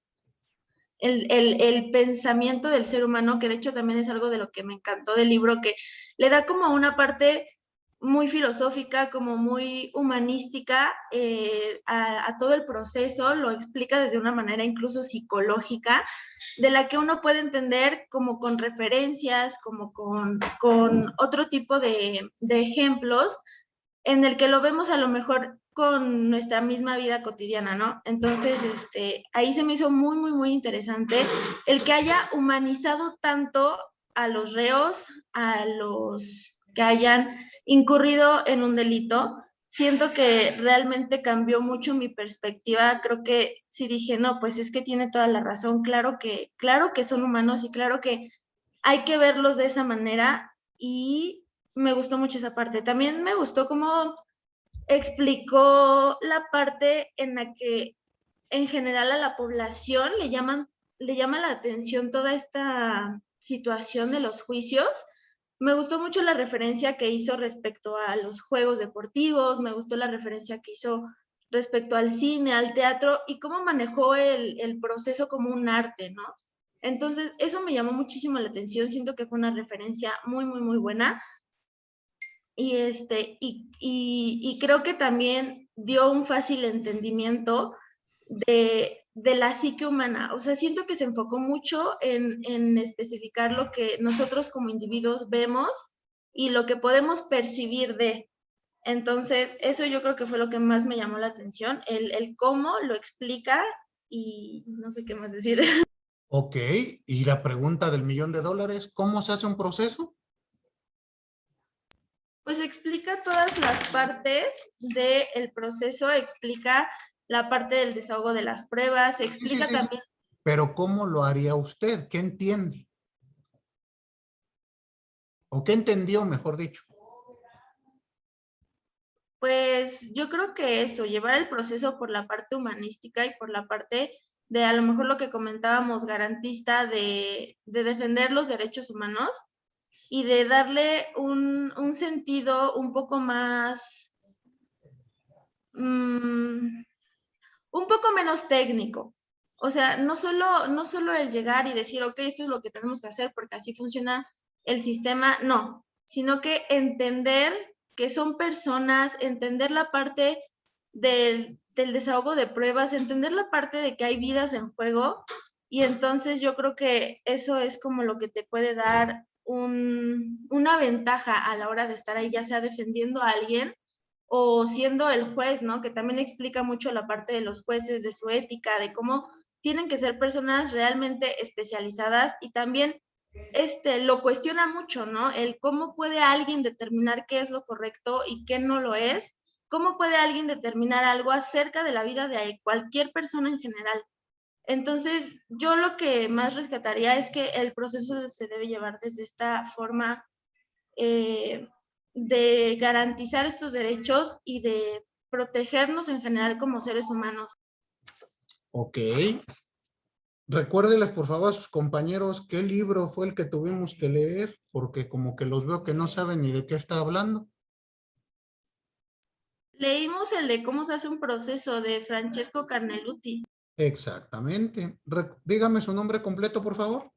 pensamiento del ser humano, que de hecho también es algo de lo que me encantó del libro, que le da como una parte muy filosófica, como muy humanística a todo el proceso, lo explica desde una manera incluso psicológica, de la que uno puede entender como con referencias, como con otro tipo de ejemplos, en el que lo vemos a lo mejor con nuestra misma vida cotidiana, ¿no? Entonces, ahí se me hizo muy, muy, muy interesante el que haya humanizado tanto a los reos, a los que hayan incurrido en un delito. Siento que realmente cambió mucho mi perspectiva. Creo que sí dije, no, pues es que tiene toda la razón. Claro que son humanos y claro que hay que verlos de esa manera y me gustó mucho esa parte. También me gustó cómo explicó la parte en la que en general a la población le llama la atención toda esta situación de los juicios. Me gustó mucho la referencia que hizo respecto a los juegos deportivos, me gustó la referencia que hizo respecto al cine, al teatro y cómo manejó el proceso como un arte, ¿no? Entonces, eso me llamó muchísimo la atención, siento que fue una referencia muy, muy, muy buena. Y creo que también dio un fácil entendimiento de la psique humana. O sea, siento que se enfocó mucho en especificar lo que nosotros como individuos vemos y lo que podemos percibir de. Entonces, eso yo creo que fue lo que más me llamó la atención, el cómo lo explica y no sé qué más decir. Ok, y la pregunta del $1.000.000, ¿cómo se hace un proceso? Pues explica todas las partes del proceso, explica la parte del desahogo de las pruebas, explica Sí. también. Pero ¿cómo lo haría usted? ¿Qué entiende? ¿O qué entendió, mejor dicho? Pues yo creo que eso, llevar el proceso por la parte humanística y por la parte de a lo mejor lo que comentábamos, garantista de defender los derechos humanos y de darle un sentido un poco más, un poco menos técnico. O sea, no solo el llegar y decir, ok, esto es lo que tenemos que hacer porque así funciona el sistema, no, sino que entender que son personas, entender la parte del desahogo de pruebas, entender la parte de que hay vidas en juego, y entonces yo creo que eso es como lo que te puede dar una ventaja a la hora de estar ahí, ya sea defendiendo a alguien o siendo el juez, ¿no? Que también explica mucho la parte de los jueces, de su ética, de cómo tienen que ser personas realmente especializadas y también lo cuestiona mucho, ¿no? El cómo puede alguien determinar qué es lo correcto y qué no lo es, cómo puede alguien determinar algo acerca de la vida de cualquier persona en general. Entonces, yo lo que más rescataría es que el proceso se debe llevar desde esta forma de garantizar estos derechos y de protegernos en general como seres humanos. Ok, Recuérdeles, por favor, a sus compañeros qué libro fue el que tuvimos que leer, porque como que los veo que no saben ni de qué está hablando. Leímos el de cómo se hace un proceso de Francesco Carneluti. Exactamente. Dígame su nombre completo, por favor.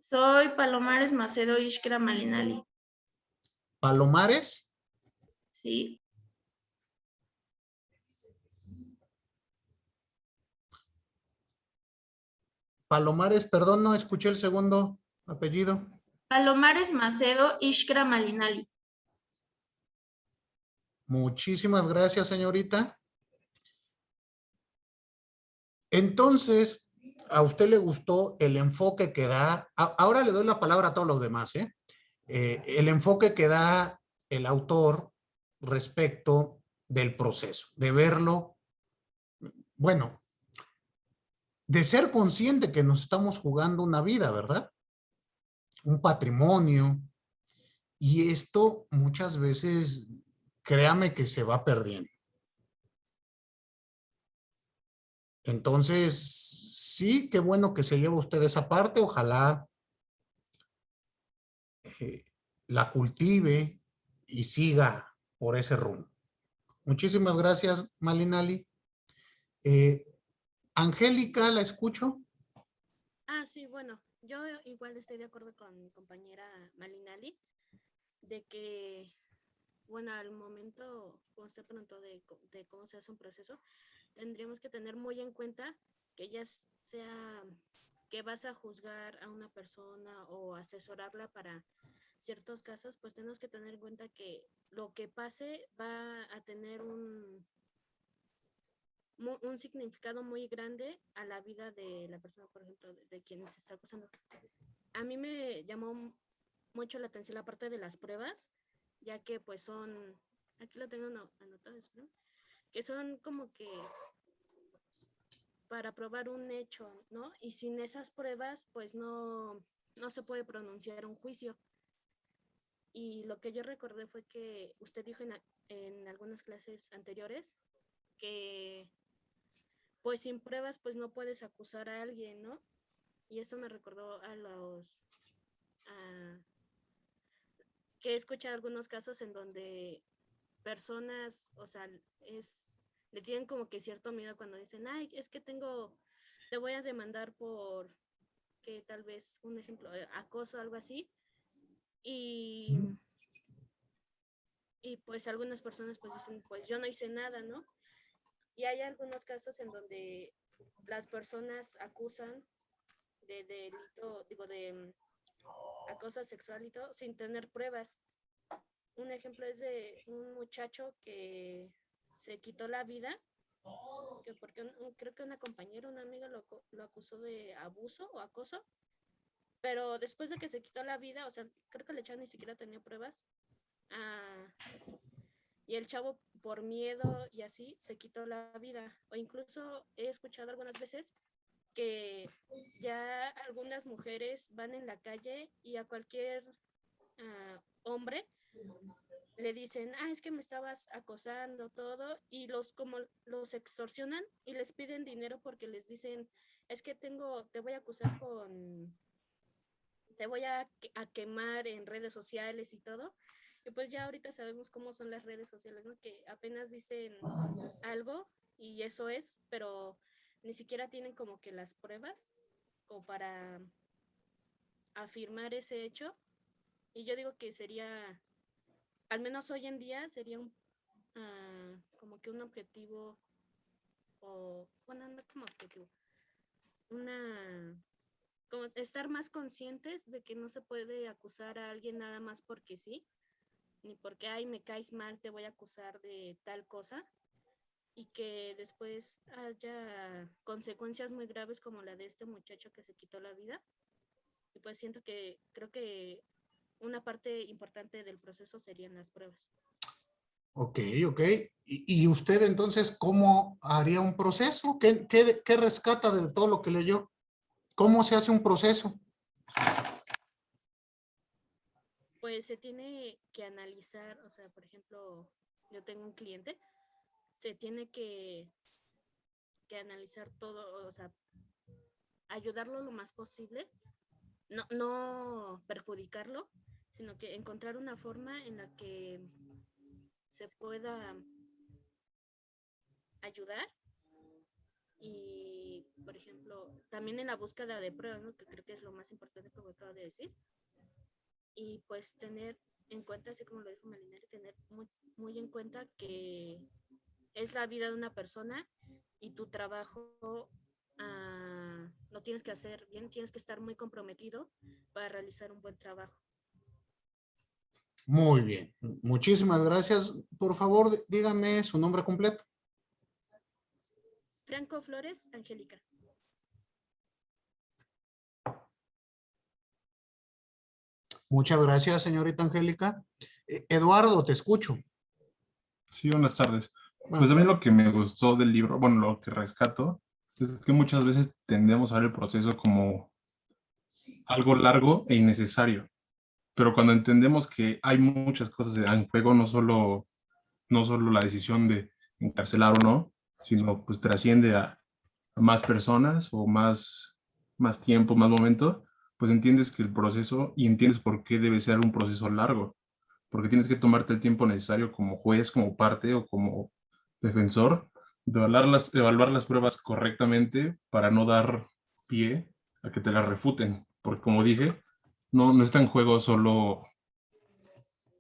Soy Palomares Macedo Ishkra Malinali. Palomares. Sí. Palomares, perdón, no escuché el segundo apellido. Palomares Macedo Ishkra Malinali. Muchísimas gracias, señorita. Entonces, ¿a usted le gustó el enfoque que da? Ahora le doy la palabra a todos los demás, ¿eh? El enfoque que da el autor respecto del proceso, de verlo, bueno, de ser consciente que nos estamos jugando una vida, ¿verdad? Un patrimonio, y esto muchas veces, créame que se va perdiendo. Entonces, sí, qué bueno que se lleva usted esa parte, ojalá la cultive y siga por ese rumbo. Muchísimas gracias, Malinali. Angélica, ¿la escucho? Sí, bueno, yo igual estoy de acuerdo con mi compañera Malinali de que, bueno, al momento, como usted preguntó de cómo se hace un proceso, tendríamos que tener muy en cuenta que ya sea que vas a juzgar a una persona o asesorarla para ciertos casos, pues tenemos que tener en cuenta que lo que pase va a tener un significado muy grande a la vida de la persona, por ejemplo, de quien se está acusando. A mí me llamó mucho la atención la parte de las pruebas, ya que pues son, aquí lo tengo anotado, ¿no? Que son como que para probar un hecho, ¿no? Y sin esas pruebas, pues no se puede pronunciar un juicio. Y lo que yo recordé fue que usted dijo en algunas clases anteriores que pues sin pruebas pues no puedes acusar a alguien, ¿no? Y eso me recordó que he escuchado algunos casos en donde personas, o sea, le tienen como que cierto miedo cuando dicen, ay, es que te voy a demandar por que tal vez, un ejemplo, acoso, algo así. Y pues algunas personas pues dicen, pues yo no hice nada, ¿no? Y hay algunos casos en donde las personas acusan de delito, digo, de acoso sexual y todo, sin tener pruebas. Un ejemplo es de un muchacho que se quitó la vida, que porque creo que una compañera, una amiga lo acusó de abuso o acoso, pero después de que se quitó la vida, o sea, creo que el chavo ni siquiera tenía pruebas, y el chavo por miedo y así se quitó la vida. O incluso he escuchado algunas veces que ya algunas mujeres van en la calle y a cualquier hombre le dicen, es que me estabas acosando, todo, y como los extorsionan y les piden dinero porque les dicen, es que te voy a acusar te voy a quemar en redes sociales y todo. Y pues ya ahorita sabemos cómo son las redes sociales, ¿no? Que apenas dicen algo y eso es, pero ni siquiera tienen como que las pruebas como para afirmar ese hecho. Y yo digo que sería, al menos hoy en día, sería como que un objetivo, o bueno, no como objetivo, como estar más conscientes de que no se puede acusar a alguien nada más porque sí, ni porque, me caes mal, te voy a acusar de tal cosa, y que después haya consecuencias muy graves como la de este muchacho que se quitó la vida. Y pues creo que una parte importante del proceso serían las pruebas. Ok. ¿Y usted entonces cómo haría un proceso? ¿Qué rescata de todo lo que leyó? ¿Cómo se hace un proceso? Pues se tiene que analizar, o sea, por ejemplo, yo tengo un cliente, se tiene que analizar todo, o sea, ayudarlo lo más posible, no perjudicarlo, sino que encontrar una forma en la que se pueda ayudar. Y, por ejemplo, también en la búsqueda de pruebas, ¿no? Que creo que es lo más importante, como acabo de decir. Y pues tener en cuenta, así como lo dijo Malinari, tener muy en cuenta que es la vida de una persona y tu trabajo lo tienes que hacer bien, tienes que estar muy comprometido para realizar un buen trabajo. Muy bien, muchísimas gracias. Por favor, dígame su nombre completo. Franco Flores Angélica. Muchas gracias, señorita Angélica. Eduardo, te escucho. Sí, buenas tardes. Buenas Pues a mí lo que me gustó del libro, bueno, lo que rescato, es que muchas veces tendemos a ver el proceso como algo largo e innecesario. Pero cuando entendemos que hay muchas cosas en juego, no solo la decisión de encarcelar o no, sino pues trasciende a más personas o más tiempo, más momento, pues entiendes que el proceso y entiendes por qué debe ser un proceso largo, porque tienes que tomarte el tiempo necesario como juez, como parte o como defensor, de evaluar las pruebas correctamente para no dar pie a que te las refuten, porque como dije, no está en juego solo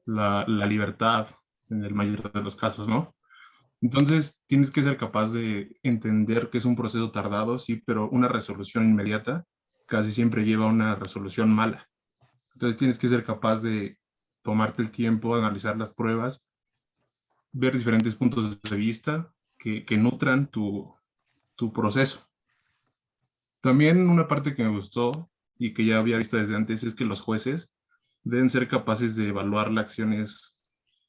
la libertad en el mayor de los casos, ¿no? Entonces, tienes que ser capaz de entender que es un proceso tardado, sí, pero una resolución inmediata casi siempre lleva a una resolución mala. Entonces, tienes que ser capaz de tomarte el tiempo, analizar las pruebas, ver diferentes puntos de vista que nutran tu proceso. También una parte que me gustó y que ya había visto desde antes es que los jueces deben ser capaces de evaluar las acciones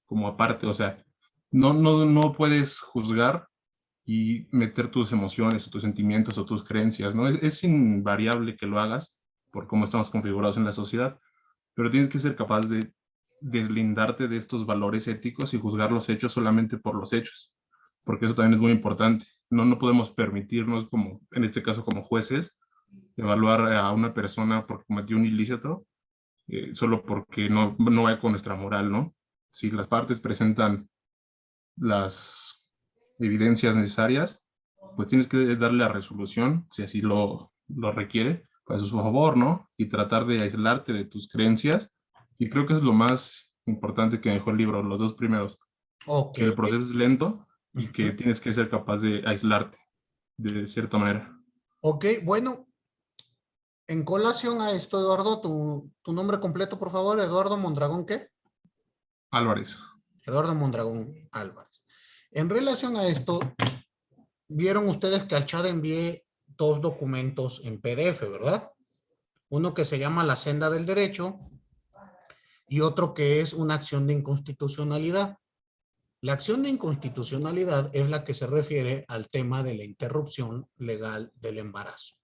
como aparte, o sea, no puedes juzgar y meter tus emociones o tus sentimientos o tus creencias, ¿no? Es invariable que lo hagas por cómo estamos configurados en la sociedad, pero tienes que ser capaz de deslindarte de estos valores éticos y juzgar los hechos solamente por los hechos, porque eso también es muy importante. No podemos permitirnos, como en este caso como jueces, evaluar a una persona porque cometió un ilícito solo porque no va con nuestra moral, ¿no? Si las partes presentan las evidencias necesarias, pues tienes que darle la resolución, si así lo requiere, pues a su favor, ¿no? Y tratar de aislarte de tus creencias. Y creo que es lo más importante que dejó el libro, los dos primeros. Ok. Que el proceso es lento y que tienes que ser capaz de aislarte de cierta manera. Ok, bueno, en colación a esto, Eduardo, tu nombre completo, por favor. Eduardo Mondragón, ¿qué? Álvarez. Eduardo Mondragón Álvarez. En relación a esto, vieron ustedes que al chat envié 2 documentos en PDF, ¿verdad? Uno que se llama La Senda del Derecho y otro que es una acción de inconstitucionalidad. La acción de inconstitucionalidad es la que se refiere al tema de la interrupción legal del embarazo.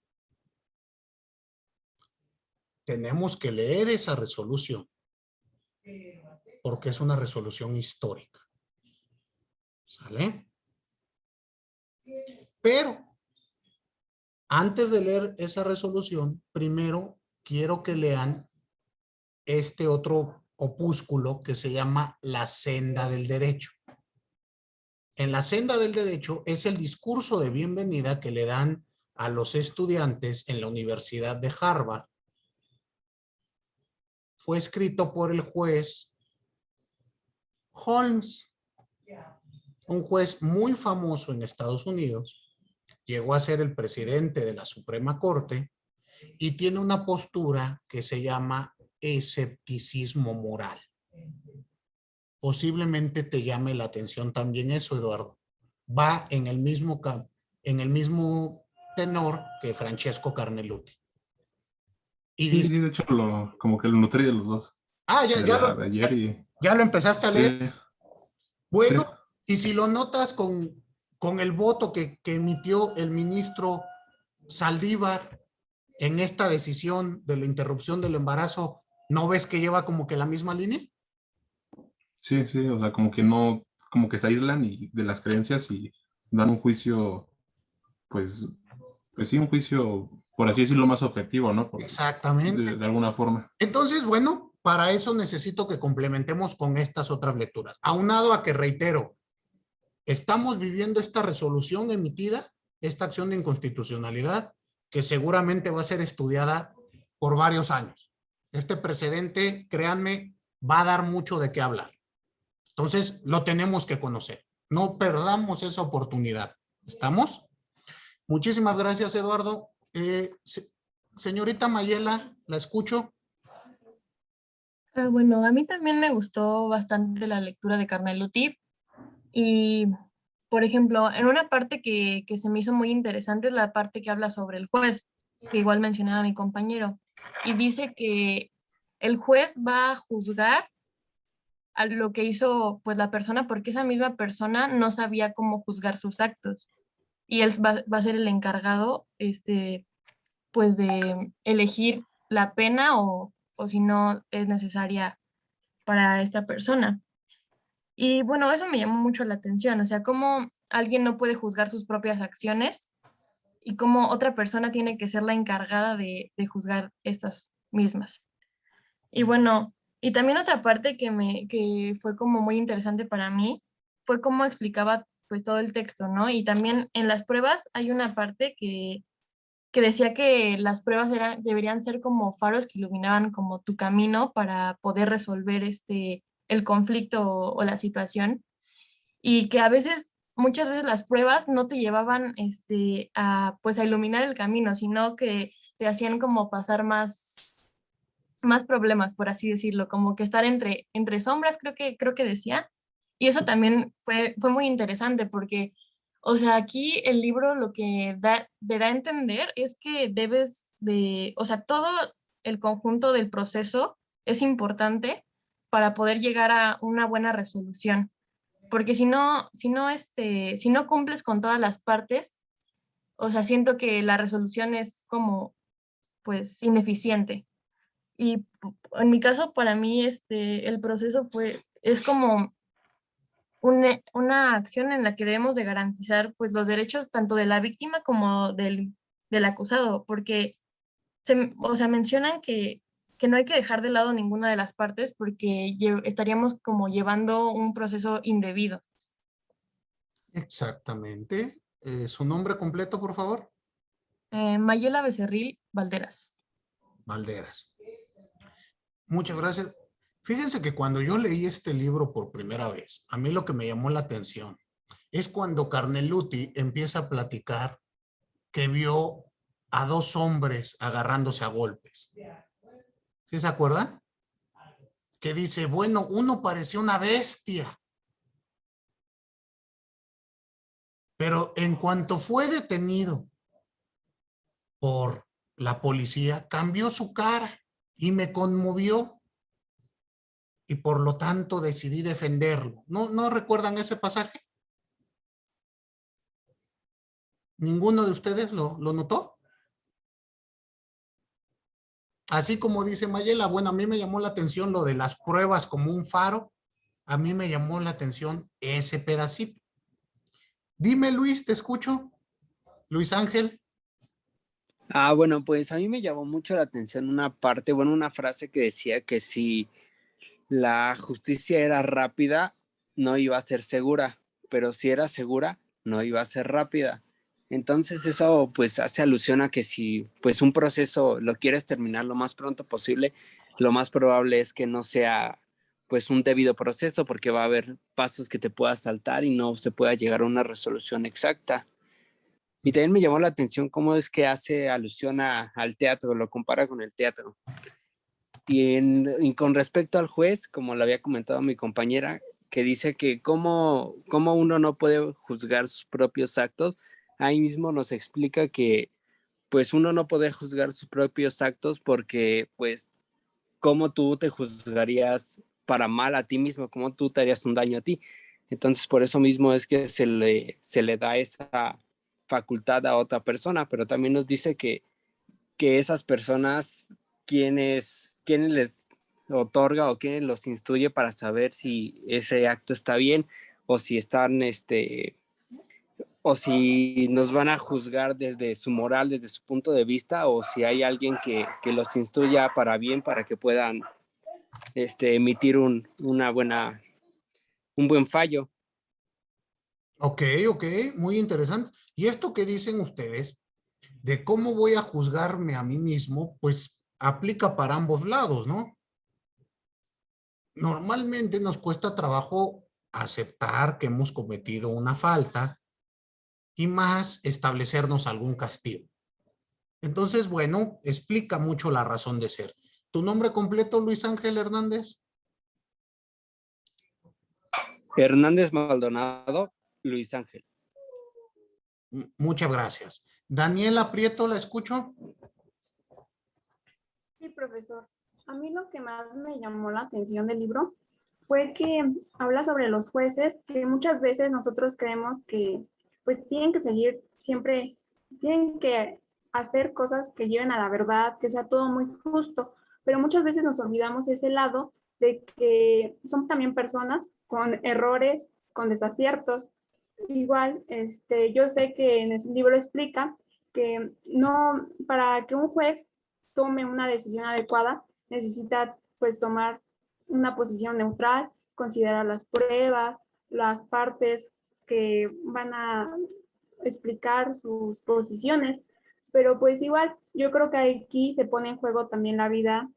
Tenemos que leer esa resolución porque es una resolución histórica. ¿Sale? Pero antes de leer esa resolución, primero quiero que lean este otro opúsculo que se llama La Senda del Derecho. En La Senda del Derecho es el discurso de bienvenida que le dan a los estudiantes en la Universidad de Harvard. Fue escrito por el juez Holmes, un juez muy famoso en Estados Unidos. Llegó a ser el presidente de la Suprema Corte y tiene una postura que se llama escepticismo moral. Posiblemente te llame la atención también eso, Eduardo. Va en el mismo tenor que Francesco Carneluti. Y Sí, dice, de hecho, como que lo nutrí de los dos. De ayer y... ¿Ya lo empezaste a leer? Sí. Bueno, Sí. y si lo notas con el voto que emitió el ministro Saldívar en esta decisión de la interrupción del embarazo, ¿no ves que lleva como que la misma línea? Sí, o sea, como que se aíslan de las creencias y dan un juicio, pues sí, un juicio por así decirlo, más objetivo, ¿no? Exactamente. De alguna forma. Entonces, bueno, para eso necesito que complementemos con estas otras lecturas. Aunado a que, reitero, estamos viviendo esta resolución emitida, esta acción de inconstitucionalidad, que seguramente va a ser estudiada por varios años. Este precedente, créanme, va a dar mucho de qué hablar. Entonces, lo tenemos que conocer. No perdamos esa oportunidad. ¿Estamos? Muchísimas gracias, Eduardo. Señorita Mayela, la escucho. Bueno, a mí también me gustó bastante la lectura de Carneluti y, por ejemplo, en una parte que se me hizo muy interesante es la parte que habla sobre el juez, que igual mencionaba mi compañero, y dice que el juez va a juzgar a lo que hizo pues la persona porque esa misma persona no sabía cómo juzgar sus actos y él va a ser el encargado pues de elegir la pena o si no es necesaria para esta persona. Y bueno, eso me llamó mucho la atención, o sea, cómo alguien no puede juzgar sus propias acciones y cómo otra persona tiene que ser la encargada de juzgar estas mismas. Y bueno, y también otra parte que fue como muy interesante para mí fue cómo explicaba pues todo el texto, ¿no? Y también en las pruebas hay una parte que decía que las pruebas deberían ser como faros que iluminaban como tu camino para poder resolver el conflicto o la situación y que a veces, muchas veces las pruebas no te llevaban pues a iluminar el camino, sino que te hacían como pasar más problemas, por así decirlo, como que estar entre sombras, creo que decía. Y eso también fue muy interesante porque, o sea, aquí el libro lo que te da a entender es que debes o sea, todo el conjunto del proceso es importante para poder llegar a una buena resolución. Porque si no cumples con todas las partes, o sea, siento que la resolución es como, pues, ineficiente. Y en mi caso, para mí, el proceso es como una acción en la que debemos de garantizar pues los derechos tanto de la víctima como del acusado, porque o sea, mencionan que no hay que dejar de lado ninguna de las partes porque estaríamos como llevando un proceso indebido. Exactamente. ¿Su nombre completo, por favor? Mayela Becerril Valderas. Valderas. Muchas gracias. Fíjense que cuando yo leí este libro por primera vez, a mí lo que me llamó la atención es cuando Carneluti empieza a platicar que vio a dos hombres agarrándose a golpes. ¿Sí se acuerdan? Que dice, bueno, uno parecía una bestia, pero en cuanto fue detenido por la policía, cambió su cara y me conmovió. Y por lo tanto decidí defenderlo. ¿No recuerdan ese pasaje? ¿Ninguno de ustedes lo notó? Así como dice Mayela, bueno, a mí me llamó la atención lo de las pruebas como un faro. A mí me llamó la atención ese pedacito. Dime, Luis, te escucho. Luis Ángel. Bueno, pues a mí me llamó mucho la atención una parte, bueno, una frase que decía que si la justicia era rápida, no iba a ser segura, pero si era segura, no iba a ser rápida. Entonces eso pues hace alusión a que si pues un proceso lo quieres terminar lo más pronto posible, lo más probable es que no sea pues un debido proceso porque va a haber pasos que te puedas saltar y no se pueda llegar a una resolución exacta. Y también me llamó la atención cómo es que hace alusión al teatro, lo compara con el teatro. Y con respecto al juez, como lo había comentado mi compañera, que dice que cómo uno no puede juzgar sus propios actos, ahí mismo nos explica que pues uno no puede juzgar sus propios actos porque pues cómo tú te juzgarías para mal a ti mismo, cómo tú te harías un daño a ti. Entonces por eso mismo es que se le da esa facultad a otra persona, pero también nos dice que esas personas, quienes les otorga o quienes los instruye para saber si ese acto está bien o si están o si nos van a juzgar desde su moral, desde su punto de vista, o si hay alguien que los instruya para bien, para que puedan emitir un buen fallo. Ok, muy interesante. Y esto que dicen ustedes de cómo voy a juzgarme a mí mismo, pues aplica para ambos lados, ¿no? Normalmente nos cuesta trabajo aceptar que hemos cometido una falta y más establecernos algún castigo. Entonces, bueno, explica mucho la razón de ser. ¿Tu nombre completo, Luis Ángel Hernández? Hernández Maldonado, Luis Ángel. Muchas gracias. Daniela Prieto, ¿la escucho? Sí, profesor. A mí lo que más me llamó la atención del libro fue que habla sobre los jueces, que muchas veces nosotros creemos que pues tienen que seguir siempre, tienen que hacer cosas que lleven a la verdad, que sea todo muy justo, pero muchas veces nos olvidamos ese lado de que son también personas con errores, con desaciertos. Igual, yo sé que en el libro explica que no, para que un juez tome una decisión adecuada, necesita pues tomar una posición neutral, considerar las pruebas, las partes que van a explicar sus posiciones, pero pues igual yo creo que aquí se pone en juego también la vida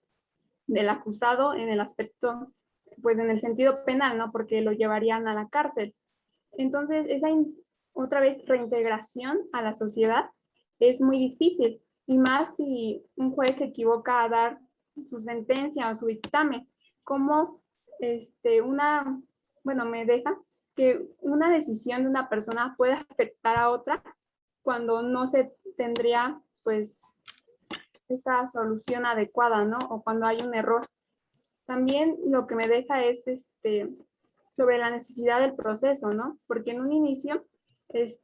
del acusado en el aspecto, pues en el sentido penal, ¿no? Porque lo llevarían a la cárcel. Entonces, esa otra vez reintegración a la sociedad es muy difícil, y más si un juez se equivoca a dar su sentencia o su dictamen, como me deja que una decisión de una persona puede afectar a otra cuando no se tendría pues esta solución adecuada, ¿no? O cuando hay un error. También lo que me deja es sobre la necesidad del proceso, ¿no? Porque en un inicio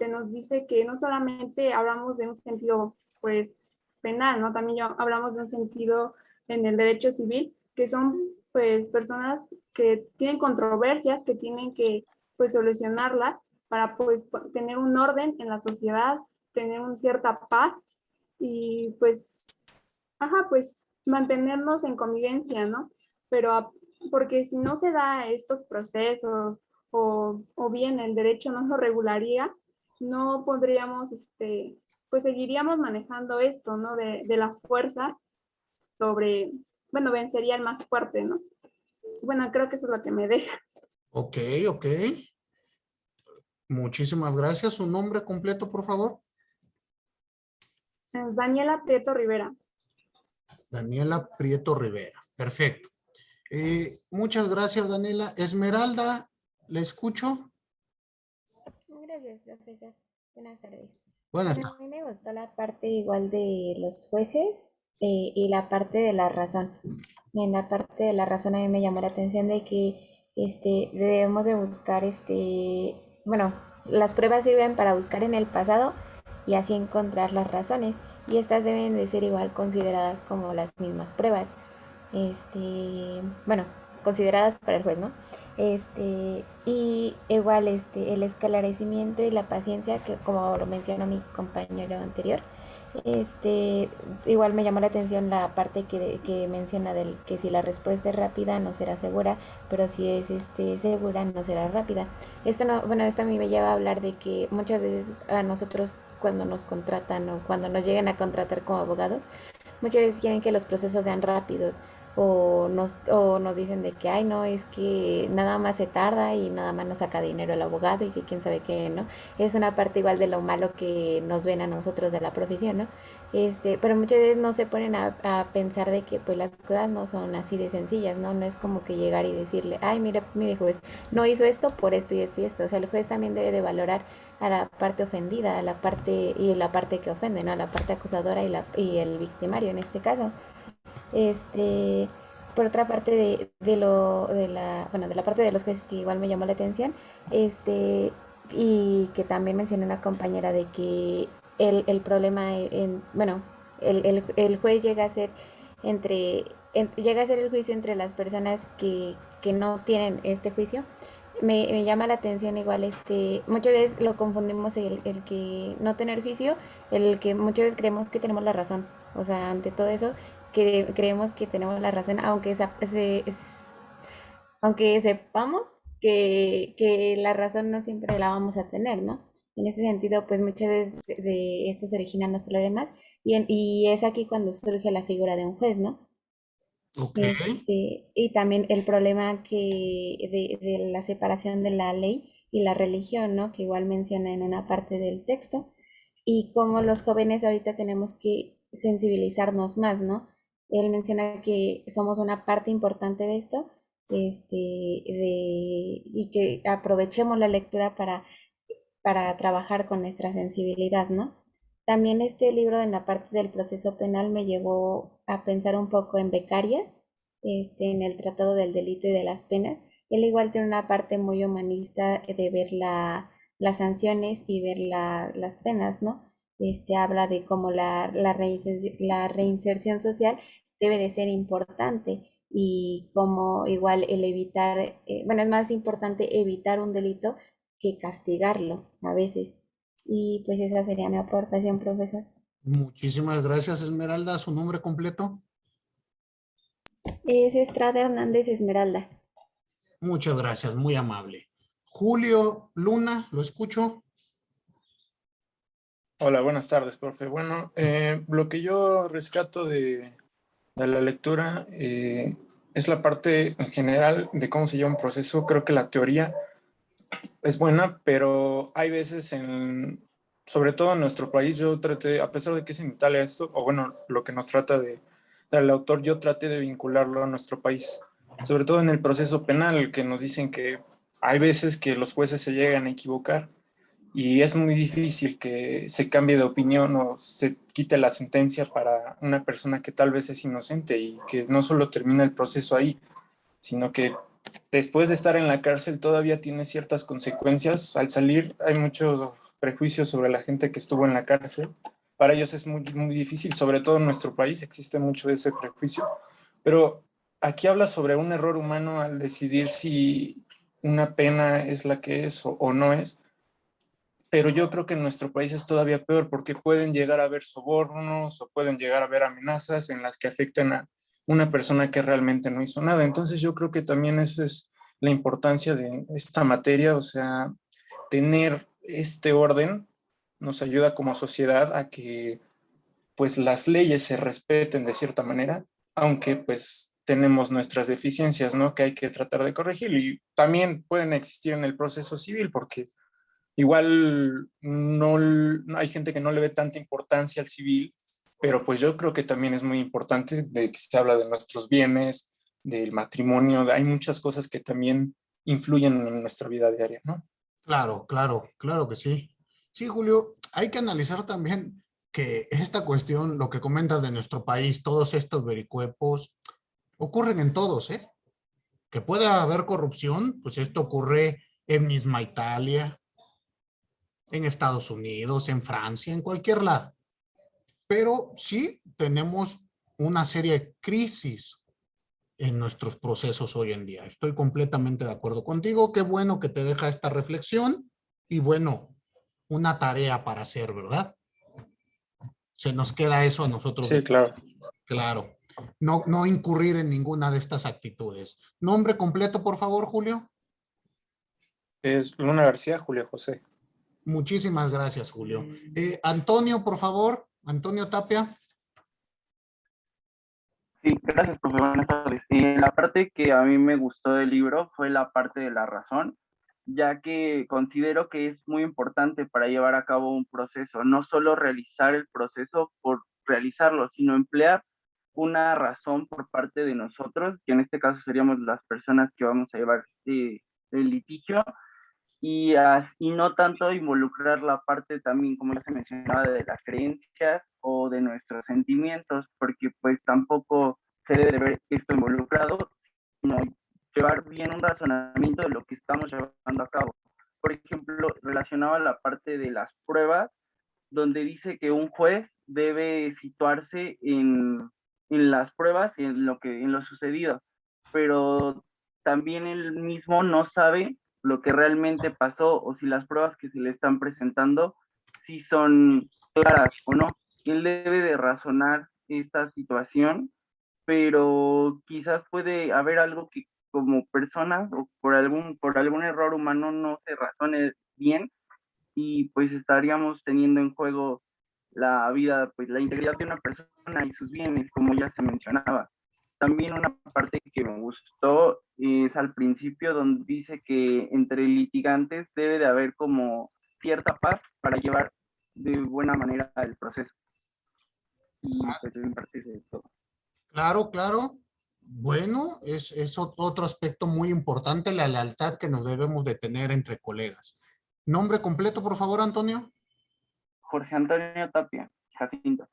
nos dice que no solamente hablamos de un sentido, pues, penal, ¿no? También hablamos de un sentido en el derecho civil, que son, pues, personas que tienen controversias, que tienen que, pues, solucionarlas para, pues, tener un orden en la sociedad, tener una cierta paz y, pues, pues, mantenernos en convivencia, ¿no? Pero porque si no se da estos procesos o bien el derecho no lo regularía, no podríamos, pues seguiríamos manejando esto, ¿no? De la fuerza sobre, bueno, vencería el más fuerte, ¿no? Bueno, creo que eso es lo que me deja. Ok. Muchísimas gracias. ¿Su nombre completo, por favor? Daniela Prieto Rivera. Daniela Prieto Rivera. Perfecto. Muchas gracias, Daniela. Esmeralda, ¿le escucho? Gracias, profesor. Buenas tardes. Buenas Bueno, tardes. a mí me gustó la parte igual de los jueces y la parte de la razón. En la parte de la razón a mí me llamó la atención de que debemos de buscar, bueno, las pruebas sirven para buscar en el pasado y así encontrar las razones. Y estas deben de ser igual consideradas como las mismas pruebas. Bueno, consideradas para el juez, ¿no? Y igual el esclarecimiento y la paciencia, que como lo mencionó mi compañero anterior, igual me llamó la atención la parte que menciona del que si la respuesta es rápida no será segura, pero si es segura no será rápida. Esto a mí me lleva a hablar de que muchas veces a nosotros cuando nos contratan o cuando nos llegan a contratar como abogados, muchas veces quieren que los procesos sean rápidos o nos dicen de que, ay, no, es que nada más se tarda y nada más nos saca dinero el abogado y que quién sabe qué, ¿no? Es una parte igual de lo malo que nos ven a nosotros de la profesión, ¿no? Pero muchas veces no se ponen a pensar de que pues las cosas no son así de sencillas, ¿no? No es como que llegar y decirle, ay, mire juez, no hizo esto por esto y esto y esto. O sea, el juez también debe de valorar a la parte ofendida, a la parte que ofende, ¿no? A la parte acusadora y el victimario en este caso. Por otra parte de la parte de los jueces que igual me llamó la atención, y que también mencionó una compañera de que el problema el juez llega a ser llega a ser el juicio entre las personas que no tienen este juicio, me llama la atención igual, muchas veces lo confundimos el que no tener juicio, el que muchas veces creemos que tenemos la razón. O sea, ante todo eso, que creemos que tenemos la razón, aunque sepamos que la razón no siempre la vamos a tener, ¿no? En ese sentido, pues muchas veces de esto se originan los problemas y es aquí cuando surge la figura de un juez, ¿no? Ok. Y también el problema de la separación de la ley y la religión, ¿no? Que igual menciona en una parte del texto, y cómo los jóvenes ahorita tenemos que sensibilizarnos más, ¿no? Él menciona que somos una parte importante de esto, y que aprovechemos la lectura para trabajar con nuestra sensibilidad, ¿no? También este libro en la parte del proceso penal me llevó a pensar un poco en Beccaria, en el Tratado del Delito y de las Penas. Él igual tiene una parte muy humanista de ver las sanciones y ver las penas, ¿no? Habla de cómo la reinserción social debe de ser importante y cómo igual el evitar, bueno, es más importante evitar un delito que castigarlo a veces. Y pues esa sería mi aportación, profesor. Muchísimas gracias, Esmeralda. ¿Su nombre completo? Es Estrada Hernández Esmeralda. Muchas gracias, muy amable. Julio Luna, ¿lo escucho? Hola, buenas tardes, profe. Bueno, lo que yo rescato de la lectura es la parte en general de cómo se lleva un proceso. Creo que la teoría es buena, pero hay veces sobre todo en nuestro país, yo traté, a pesar de que es en Italia esto, o bueno, lo que nos trata del autor, yo traté de vincularlo a nuestro país, sobre todo en el proceso penal, que nos dicen que hay veces que los jueces se llegan a equivocar y es muy difícil que se cambie de opinión o se quite la sentencia para una persona que tal vez es inocente y que no solo termina el proceso ahí, sino que después de estar en la cárcel todavía tiene ciertas consecuencias. Al salir hay muchos prejuicios sobre la gente que estuvo en la cárcel. Para ellos es muy, muy difícil, sobre todo en nuestro país existe mucho de ese prejuicio. Pero aquí habla sobre un error humano al decidir si una pena es la que es o no es. Pero yo creo que en nuestro país es todavía peor porque pueden llegar a haber sobornos o pueden llegar a haber amenazas en las que afecten a una persona que realmente no hizo nada. Entonces yo creo que también eso es la importancia de esta materia, o sea, tener este orden nos ayuda como sociedad a que pues las leyes se respeten de cierta manera, aunque pues tenemos nuestras deficiencias, ¿no? Que hay que tratar de corregir y también pueden existir en el proceso civil porque igual no hay gente que no le ve tanta importancia al civil, pero pues yo creo que también es muy importante de que se habla de nuestros bienes, del matrimonio, hay muchas cosas que también influyen en nuestra vida diaria, ¿no? Claro, claro, claro que sí. Sí, Julio, hay que analizar también que esta cuestión, lo que comentas de nuestro país, todos estos vericuepos, ocurren en todos, ¿eh? Que pueda haber corrupción, pues esto ocurre en misma Italia, en Estados Unidos, en Francia, en cualquier lado. Pero sí tenemos una seria crisis en nuestros procesos hoy en día. Estoy completamente de acuerdo contigo. Qué bueno que te deja esta reflexión y bueno, una tarea para hacer, ¿verdad? Se nos queda eso a nosotros. Sí, claro. Claro. No incurrir en ninguna de estas actitudes. Nombre completo, por favor, Julio. Es Luna García, Julio José. Muchísimas gracias, Julio. Antonio, por favor. Antonio Tapia. Sí, gracias, profe. Buenas tardes. La parte que a mí me gustó del libro fue la parte de la razón, ya que considero que es muy importante para llevar a cabo un proceso, no solo realizar el proceso por realizarlo, sino emplear una razón por parte de nosotros, que en este caso seríamos las personas que vamos a llevar el litigio, y no tanto involucrar la parte también, como ya se mencionaba, de las creencias o de nuestros sentimientos, porque pues tampoco se debe ver esto involucrado, sino llevar bien un razonamiento de lo que estamos llevando a cabo. Por ejemplo, relacionado a la parte de las pruebas, donde dice que un juez debe situarse en las pruebas y en lo sucedido, pero también él mismo no sabe lo que realmente pasó o si las pruebas que se le están presentando sí son claras o no. Él debe de razonar esta situación, pero quizás puede haber algo que como personas o por algún error humano no se razone bien y pues estaríamos teniendo en juego la vida, pues la integridad de una persona y sus bienes, como ya se mencionaba. También una parte que me gustó es al principio donde dice que entre litigantes debe de haber como cierta paz para llevar de buena manera el proceso. Y pues en parte es todo. Claro, claro. Bueno, es otro aspecto muy importante, la lealtad que nos debemos de tener entre colegas. Nombre completo, por favor, Antonio. Jorge Antonio Tapia Jacinto.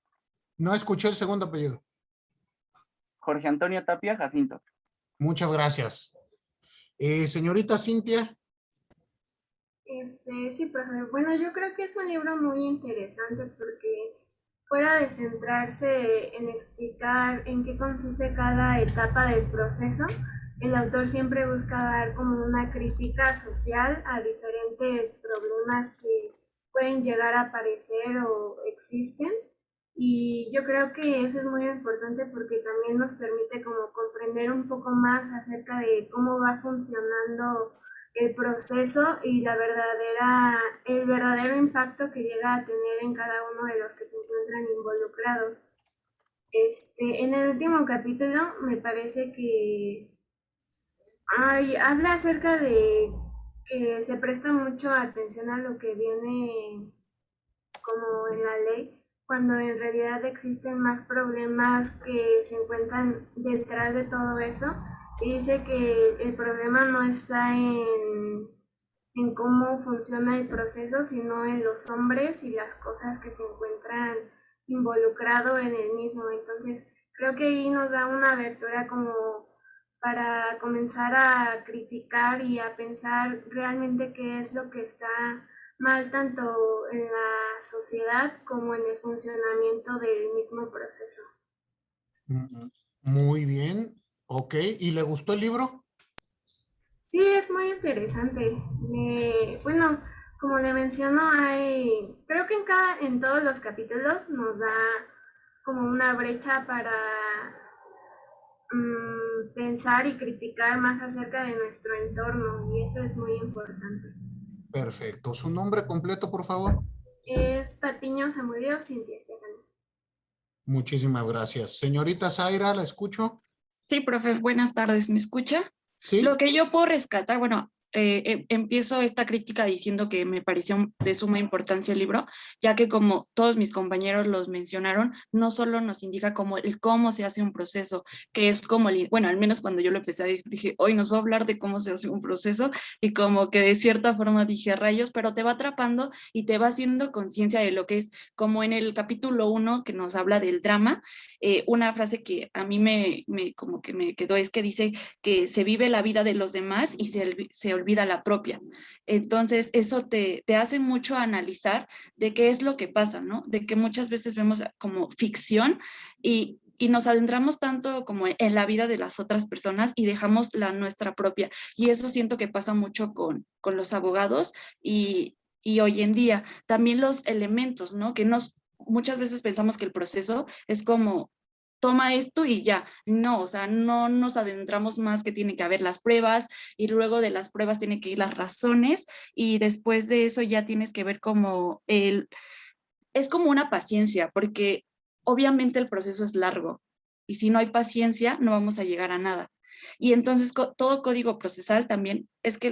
No escuché el segundo apellido. Jorge Antonio Tapia Jacinto. Muchas gracias. Señorita Cintia. Sí, profe. Bueno, yo creo que es un libro muy interesante porque fuera de centrarse en explicar en qué consiste cada etapa del proceso, el autor siempre busca dar como una crítica social a diferentes problemas que pueden llegar a aparecer o existen. Y yo creo que eso es muy importante porque también nos permite como comprender un poco más acerca de cómo va funcionando el proceso y el verdadero impacto que llega a tener en cada uno de los que se encuentran involucrados. En el último capítulo me parece que habla acerca de que se presta mucho atención a lo que viene como en la ley, cuando en realidad existen más problemas que se encuentran detrás de todo eso. Y dice que el problema no está en cómo funciona el proceso, sino en los hombres y las cosas que se encuentran involucrados en el mismo. Entonces, creo que ahí nos da una abertura como para comenzar a criticar y a pensar realmente qué es lo que está mal tanto en la sociedad como en el funcionamiento del mismo proceso. Muy bien. Ok. ¿Y le gustó el libro? Sí, es muy interesante. Bueno, como le menciono, creo que en todos los capítulos nos da como una brecha para pensar y criticar más acerca de nuestro entorno, y eso es muy importante. Perfecto. ¿Su nombre completo, por favor? Es Patiño Zamudio Cintia Estefani. Muchísimas gracias. Señorita Zaira, ¿la escucho? Sí, profe, buenas tardes, ¿me escucha? Sí. Lo que yo puedo rescatar, bueno, empiezo esta crítica diciendo que me pareció de suma importancia el libro, ya que como todos mis compañeros los mencionaron, no solo nos indica cómo se hace un proceso, que es como, bueno, al menos cuando yo lo empecé, dije, hoy nos va a hablar de cómo se hace un proceso, y como que de cierta forma dije, rayos, pero te va atrapando y te va haciendo conciencia de lo que es, como en el capítulo 1 que nos habla del drama, una frase que a mí como que me quedó es que dice que se vive la vida de los demás y se olvida la propia. Entonces, eso te hace mucho analizar de qué es lo que pasa, ¿no? De que muchas veces vemos como ficción y nos adentramos tanto como en la vida de las otras personas y dejamos la nuestra propia. Y eso siento que pasa mucho con los abogados y hoy en día. También los elementos, ¿no? Que muchas veces pensamos que el proceso es como toma esto y ya. No, o sea, no nos adentramos más que tiene que haber las pruebas y luego de las pruebas tiene que ir las razones y después de eso ya tienes que ver como es como una paciencia, porque obviamente el proceso es largo y si no hay paciencia no vamos a llegar a nada. Y entonces todo código procesal también es que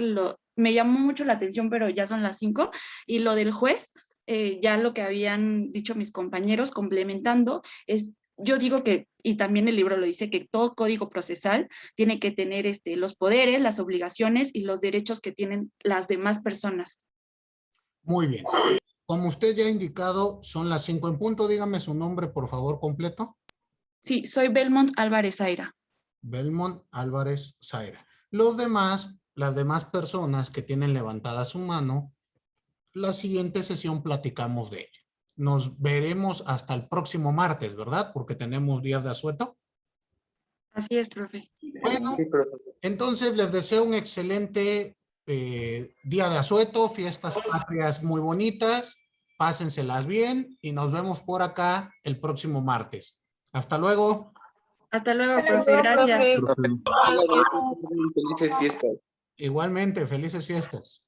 me llamó mucho la atención, pero ya son las 5 y lo del juez, ya lo que habían dicho mis compañeros complementando es yo digo que, y también el libro lo dice, que todo código procesal tiene que tener los poderes, las obligaciones y los derechos que tienen las demás personas. Muy bien. Como usted ya ha indicado, son las 5 en punto. Dígame su nombre, por favor, completo. Sí, soy Belmont Álvarez Zaira. Belmont Álvarez Zaira. Las demás personas que tienen levantada su mano, la siguiente sesión platicamos de ella. Nos veremos hasta el próximo martes, ¿verdad? Porque tenemos días de asueto. Así es, profe. Bueno, entonces les deseo un excelente Día de Asueto, fiestas patrias muy bonitas, pásenselas bien y nos vemos por acá el próximo martes. Hasta luego. Hasta luego, profe, gracias. Felices fiestas. Igualmente, felices fiestas.